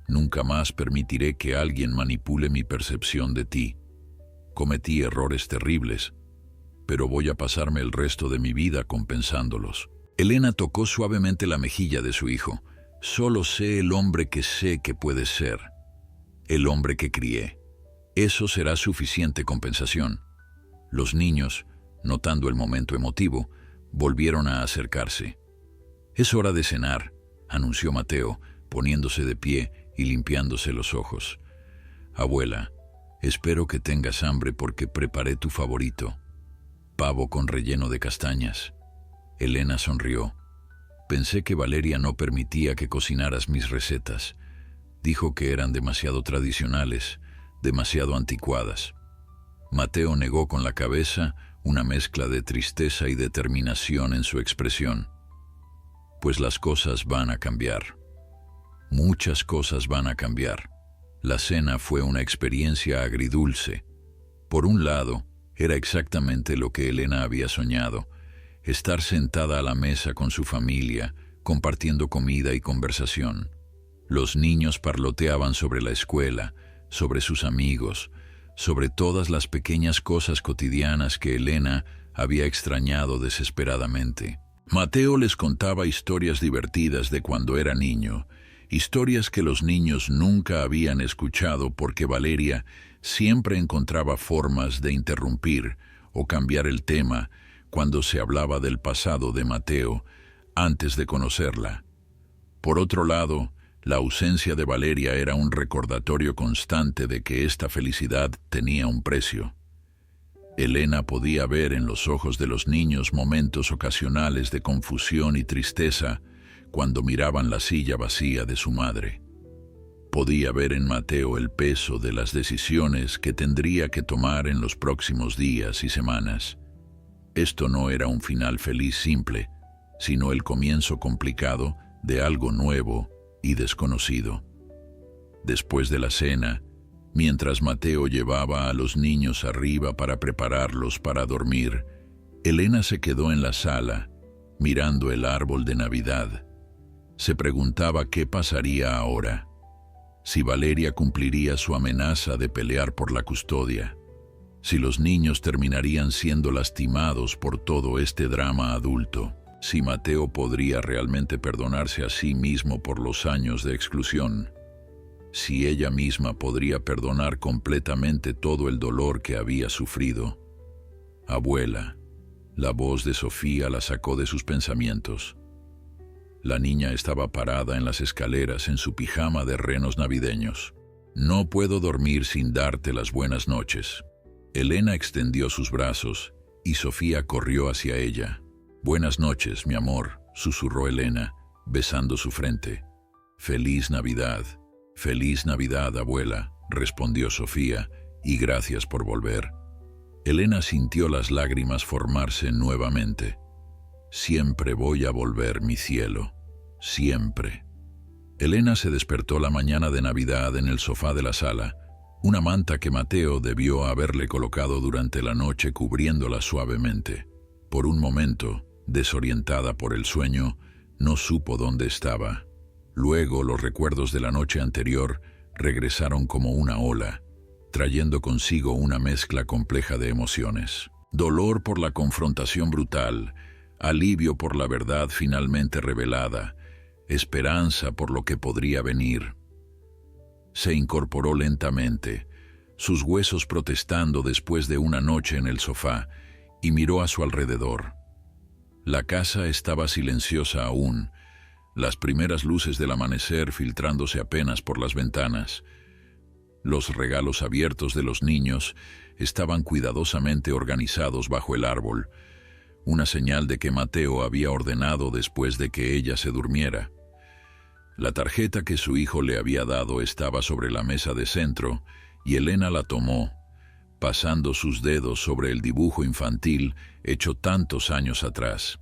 Nunca más permitiré que alguien manipule mi percepción de ti. Cometí errores terribles, pero voy a pasarme el resto de mi vida compensándolos». Elena tocó suavemente la mejilla de su hijo. «Solo sé el hombre que sé que puede ser, el hombre que crié. Eso será suficiente compensación». Los niños, notando el momento emotivo, volvieron a acercarse. «Es hora de cenar», anunció Mateo, poniéndose de pie y limpiándose los ojos. «Abuela, espero que tengas hambre porque preparé tu favorito, pavo con relleno de castañas». Elena sonrió. «Pensé que Valeria no permitía que cocinaras mis recetas. Dijo que eran demasiado tradicionales, demasiado anticuadas». Mateo negó con la cabeza, una mezcla de tristeza y determinación en su expresión. «Pues las cosas van a cambiar. Muchas cosas van a cambiar». La cena fue una experiencia agridulce. Por un lado, era exactamente lo que Elena había soñado: estar sentada a la mesa con su familia, compartiendo comida y conversación. Los niños parloteaban sobre la escuela, sobre sus amigos, sobre todas las pequeñas cosas cotidianas que Elena había extrañado desesperadamente. Mateo les contaba historias divertidas de cuando era niño, historias que los niños nunca habían escuchado porque Valeria siempre encontraba formas de interrumpir o cambiar el tema cuando se hablaba del pasado de Mateo antes de conocerla. Por otro lado, la ausencia de Valeria era un recordatorio constante de que esta felicidad tenía un precio. Elena podía ver en los ojos de los niños momentos ocasionales de confusión y tristeza cuando miraban la silla vacía de su madre. Podía ver en Mateo el peso de las decisiones que tendría que tomar en los próximos días y semanas. Esto no era un final feliz simple, sino el comienzo complicado de algo nuevo y desconocido. Después de la cena, Mientras Mateo llevaba a los niños arriba para prepararlos para dormir, Elena se quedó en la sala, mirando el árbol de Navidad. Se preguntaba qué pasaría ahora, si Valeria cumpliría su amenaza de pelear por la custodia, si los niños terminarían siendo lastimados por todo este drama adulto, si Mateo podría realmente perdonarse a sí mismo por los años de exclusión, si ella misma podría perdonar completamente todo el dolor que había sufrido. Abuela, la voz de Sofía la sacó de sus pensamientos. La niña estaba parada en las escaleras en su pijama de renos navideños. No puedo dormir sin darte las buenas noches. Elena extendió sus brazos y Sofía corrió hacia ella. Buenas noches, mi amor, susurró Elena, besando su frente. Feliz Navidad, abuela, respondió Sofía, y gracias por volver. Elena sintió las lágrimas formarse nuevamente. Siempre voy a volver, mi cielo, siempre. Elena se despertó la mañana de Navidad en el sofá de la sala, una manta que Mateo debió haberle colocado durante la noche cubriéndola suavemente. Por un momento, desorientada por el sueño, no supo dónde estaba. Luego los recuerdos de la noche anterior regresaron como una ola, trayendo consigo una mezcla compleja de emociones. Dolor por la confrontación brutal, alivio por la verdad finalmente revelada, esperanza por lo que podría venir. Se incorporó lentamente, sus huesos protestando después de una noche en el sofá, y miró a su alrededor. La casa estaba silenciosa aún, las primeras luces del amanecer filtrándose apenas por las ventanas. Los regalos abiertos de los niños estaban cuidadosamente organizados bajo el árbol, una señal de que Mateo había ordenado después de que ella se durmiera. La tarjeta que su hijo le había dado estaba sobre la mesa de centro y Elena la tomó, pasando sus dedos sobre el dibujo infantil hecho tantos años atrás.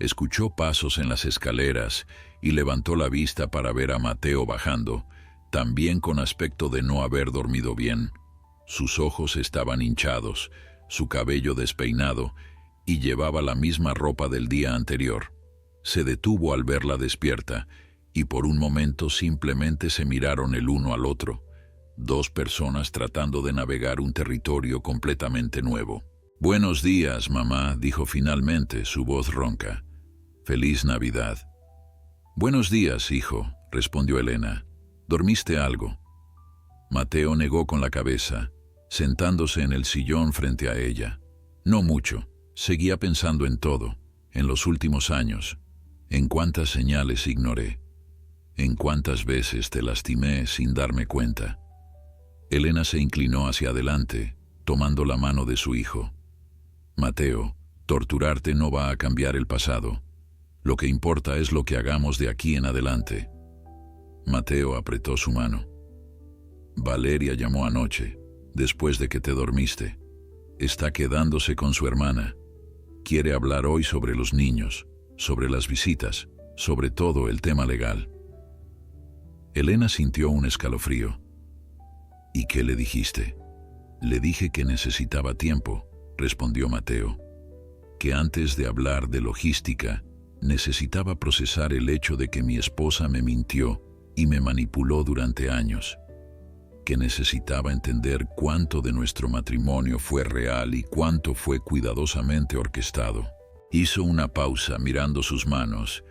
Escuchó pasos en las escaleras y levantó la vista para ver a Mateo bajando, también con aspecto de no haber dormido bien. Sus ojos estaban hinchados, su cabello despeinado, y llevaba la misma ropa del día anterior. Se detuvo al verla despierta, y por un momento simplemente se miraron el uno al otro, dos personas tratando de navegar un territorio completamente nuevo. «Buenos días, mamá», dijo finalmente, su voz ronca. «Feliz Navidad». «Buenos días, hijo», respondió Elena. «¿Dormiste algo?» Mateo negó con la cabeza, sentándose en el sillón frente a ella. «No mucho. Seguía pensando en todo, en los últimos años, en cuántas señales ignoré, en cuántas veces te lastimé sin darme cuenta». Elena se inclinó hacia adelante, tomando la mano de su hijo. «Mateo, torturarte no va a cambiar el pasado. Lo que importa es lo que hagamos de aquí en adelante». Mateo apretó su mano. «Valeria llamó anoche, después de que te dormiste. Está quedándose con su hermana. Quiere hablar hoy sobre los niños, sobre las visitas, sobre todo el tema legal». Elena sintió un escalofrío. «¿Y qué le dijiste?» «Le dije que necesitaba tiempo», respondió Mateo. «Que antes de hablar de logística, necesitaba procesar el hecho de que mi esposa me mintió y me manipuló durante años. Que necesitaba entender cuánto de nuestro matrimonio fue real y cuánto fue cuidadosamente orquestado». Hizo una pausa mirando sus manos.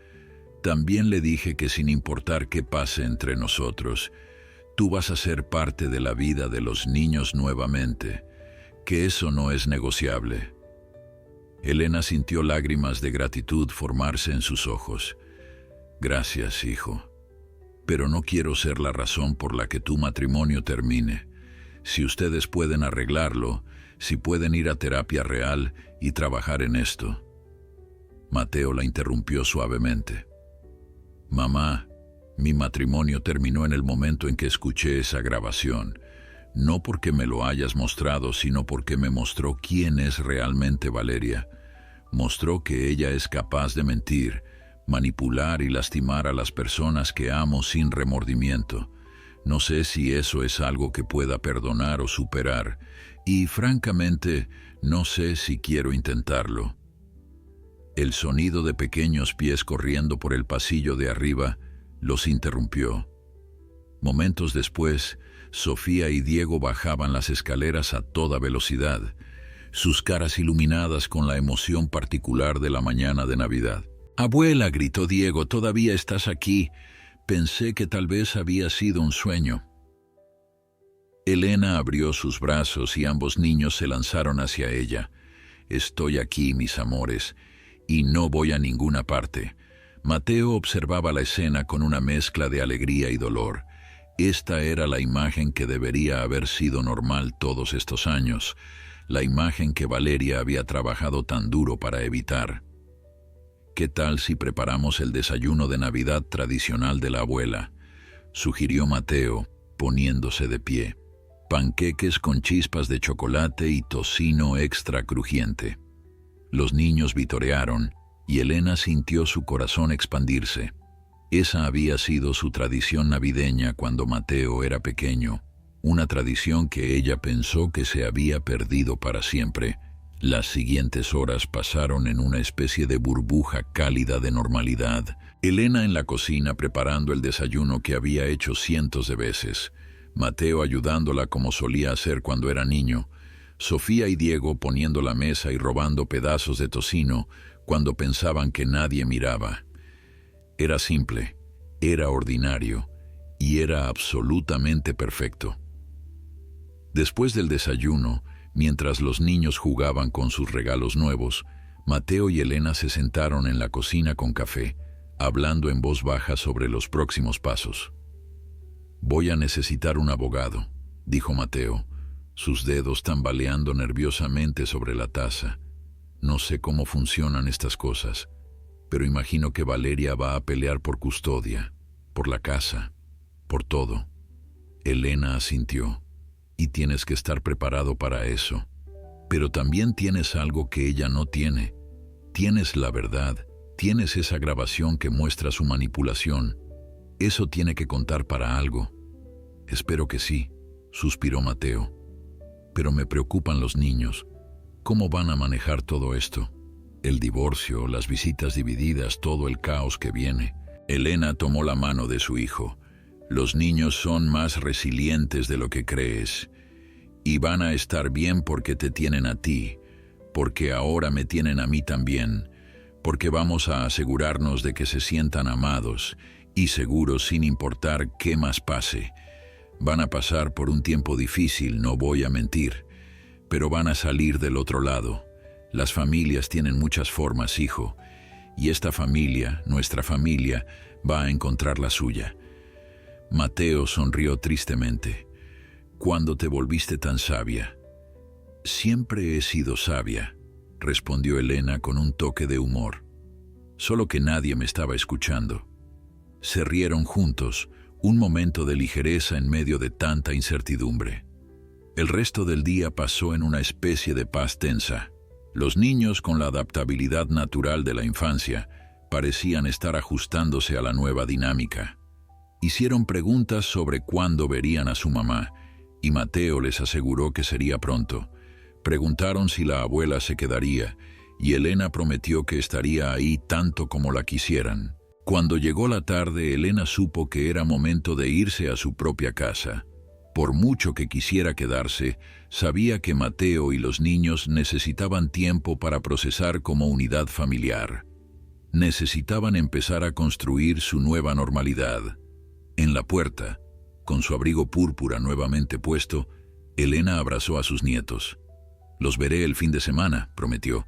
«También le dije que sin importar qué pase entre nosotros, tú vas a ser parte de la vida de los niños nuevamente, que eso no es negociable». Elena sintió lágrimas de gratitud formarse en sus ojos. «Gracias, hijo. Pero no quiero ser la razón por la que tu matrimonio termine. Si ustedes pueden arreglarlo, si pueden ir a terapia real y trabajar en esto». Mateo la interrumpió suavemente. «Mamá, mi matrimonio terminó en el momento en que escuché esa grabación. No porque me lo hayas mostrado, sino porque me mostró quién es realmente Valeria. Mostró que ella es capaz de mentir, manipular y lastimar a las personas que amo sin remordimiento. No sé si eso es algo que pueda perdonar o superar, y francamente, no sé si quiero intentarlo. El sonido de pequeños pies corriendo por el pasillo de arriba los interrumpió. Momentos después, Sofía y Diego bajaban las escaleras a toda velocidad, sus caras iluminadas con la emoción particular de la mañana de Navidad. «Abuela», gritó Diego, «¿todavía estás aquí? Pensé que tal vez había sido un sueño». Elena abrió sus brazos y ambos niños se lanzaron hacia ella. «Estoy aquí, mis amores, y no voy a ninguna parte». Mateo observaba la escena con una mezcla de alegría y dolor. Esta era la imagen que debería haber sido normal todos estos años, la imagen que Valeria había trabajado tan duro para evitar. «¿Qué tal si preparamos el desayuno de Navidad tradicional de la abuela?», sugirió Mateo, poniéndose de pie. Panqueques con chispas de chocolate y tocino extra crujiente. Los niños vitorearon, y Elena sintió su corazón expandirse. Esa había sido su tradición navideña cuando Mateo era pequeño, una tradición que ella pensó que se había perdido para siempre. Las siguientes horas pasaron en una especie de burbuja cálida de normalidad. Elena en la cocina preparando el desayuno que había hecho cientos de veces. Mateo ayudándola como solía hacer cuando era niño. Sofía y Diego poniendo la mesa y robando pedazos de tocino cuando pensaban que nadie miraba. Era simple, era ordinario y era absolutamente perfecto. Después del desayuno, mientras los niños jugaban con sus regalos nuevos, Mateo y Elena se sentaron en la cocina con café, hablando en voz baja sobre los próximos pasos. «Voy a necesitar un abogado», dijo Mateo, sus dedos tambaleando nerviosamente sobre la taza. «No sé cómo funcionan estas cosas, pero imagino que Valeria va a pelear por custodia, por la casa, por todo». Elena asintió. «Y tienes que estar preparado para eso. Pero también tienes algo que ella no tiene. Tienes la verdad, tienes esa grabación que muestra su manipulación. Eso tiene que contar para algo». «Espero que sí», suspiró Mateo. «Pero me preocupan los niños. ¿Cómo van a manejar todo esto? El divorcio, las visitas divididas, todo el caos que viene». Elena tomó la mano de su hijo. «Los niños son más resilientes de lo que crees. Y van a estar bien porque te tienen a ti, porque ahora me tienen a mí también, porque vamos a asegurarnos de que se sientan amados y seguros sin importar qué más pase. Van a pasar por un tiempo difícil, no voy a mentir, pero van a salir del otro lado. Las familias tienen muchas formas, hijo, y esta familia, nuestra familia, va a encontrar la suya». Mateo sonrió tristemente. «¿Cuándo te volviste tan sabia?» «Siempre he sido sabia», respondió Elena con un toque de humor. «Solo que nadie me estaba escuchando». Se rieron juntos, un momento de ligereza en medio de tanta incertidumbre. El resto del día pasó en una especie de paz tensa. Los niños, con la adaptabilidad natural de la infancia, parecían estar ajustándose a la nueva dinámica. Hicieron preguntas sobre cuándo verían a su mamá, y Mateo les aseguró que sería pronto. Preguntaron si la abuela se quedaría, y Elena prometió que estaría ahí tanto como la quisieran. Cuando llegó la tarde, Elena supo que era momento de irse a su propia casa. Por mucho que quisiera quedarse, sabía que Mateo y los niños necesitaban tiempo para procesar como unidad familiar. Necesitaban empezar a construir su nueva normalidad. En la puerta, con su abrigo púrpura nuevamente puesto, Elena abrazó a sus nietos. «Los veré el fin de semana», prometió,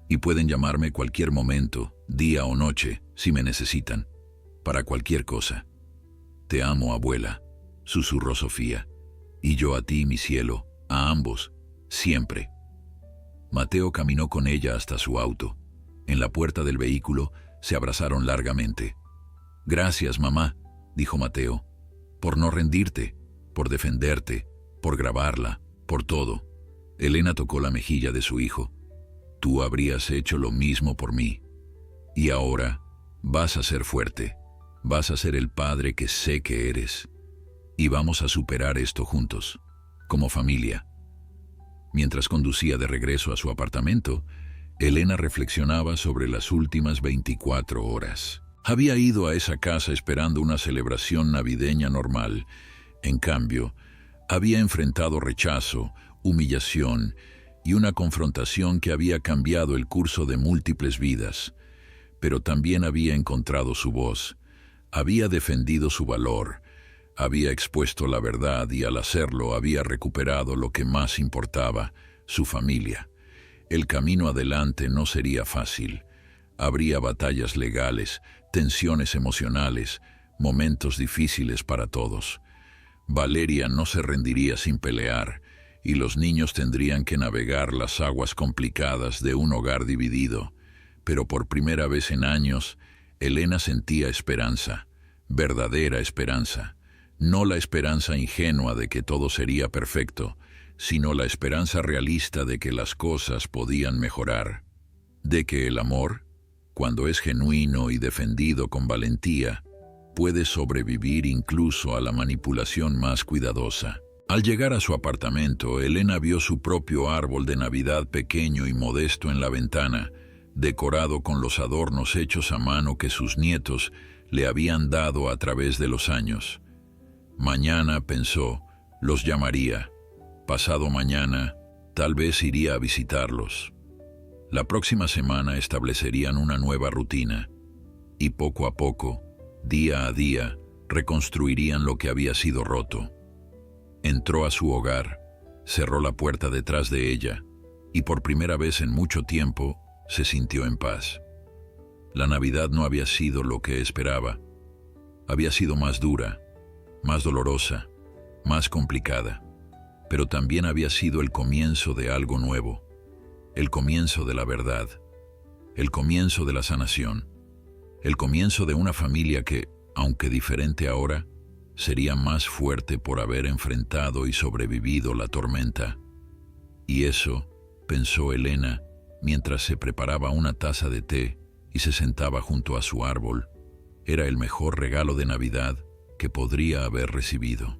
«y pueden llamarme cualquier momento, día o noche, si me necesitan, para cualquier cosa». «Te amo, abuela», susurró Sofía, «y yo a ti, mi cielo, a ambos, siempre». Mateo caminó con ella hasta su auto. En la puerta del vehículo se abrazaron largamente. «Gracias, mamá», dijo Mateo, «por no rendirte, por defenderte, por grabarla, por todo». Elena tocó la mejilla de su hijo. «Tú habrías hecho lo mismo por mí. Y ahora vas a ser fuerte, vas a ser el padre que sé que eres». Y vamos a superar esto juntos, como familia. Mientras conducía de regreso a su apartamento, Elena reflexionaba sobre las últimas 24 horas. Había ido a esa casa esperando una celebración navideña normal. En cambio, había enfrentado rechazo, humillación y una confrontación que había cambiado el curso de múltiples vidas. Pero también había encontrado su voz, había defendido su valor, había expuesto la verdad y al hacerlo había recuperado lo que más importaba, su familia. El camino adelante no sería fácil. Habría batallas legales, tensiones emocionales, momentos difíciles para todos. Valeria no se rendiría sin pelear, y los niños tendrían que navegar las aguas complicadas de un hogar dividido. Pero por primera vez en años, Elena sentía esperanza, verdadera esperanza. No la esperanza ingenua de que todo sería perfecto, sino la esperanza realista de que las cosas podían mejorar. De que el amor, cuando es genuino y defendido con valentía, puede sobrevivir incluso a la manipulación más cuidadosa. Al llegar a su apartamento, Elena vio su propio árbol de Navidad pequeño y modesto en la ventana, decorado con los adornos hechos a mano que sus nietos le habían dado a través de los años. Mañana, pensó, los llamaría. Pasado mañana, tal vez iría a visitarlos. La próxima semana establecerían una nueva rutina, y poco a poco, día a día, reconstruirían lo que había sido roto. Entró a su hogar, cerró la puerta detrás de ella, y por primera vez en mucho tiempo se sintió en paz. La Navidad no había sido lo que esperaba. Había sido más dura, más dolorosa, más complicada, pero también había sido el comienzo de algo nuevo, el comienzo de la verdad, el comienzo de la sanación, el comienzo de una familia que, aunque diferente ahora, sería más fuerte por haber enfrentado y sobrevivido la tormenta. Y eso, pensó Elena, mientras se preparaba una taza de té y se sentaba junto a su árbol, era el mejor regalo de Navidad que podría haber recibido.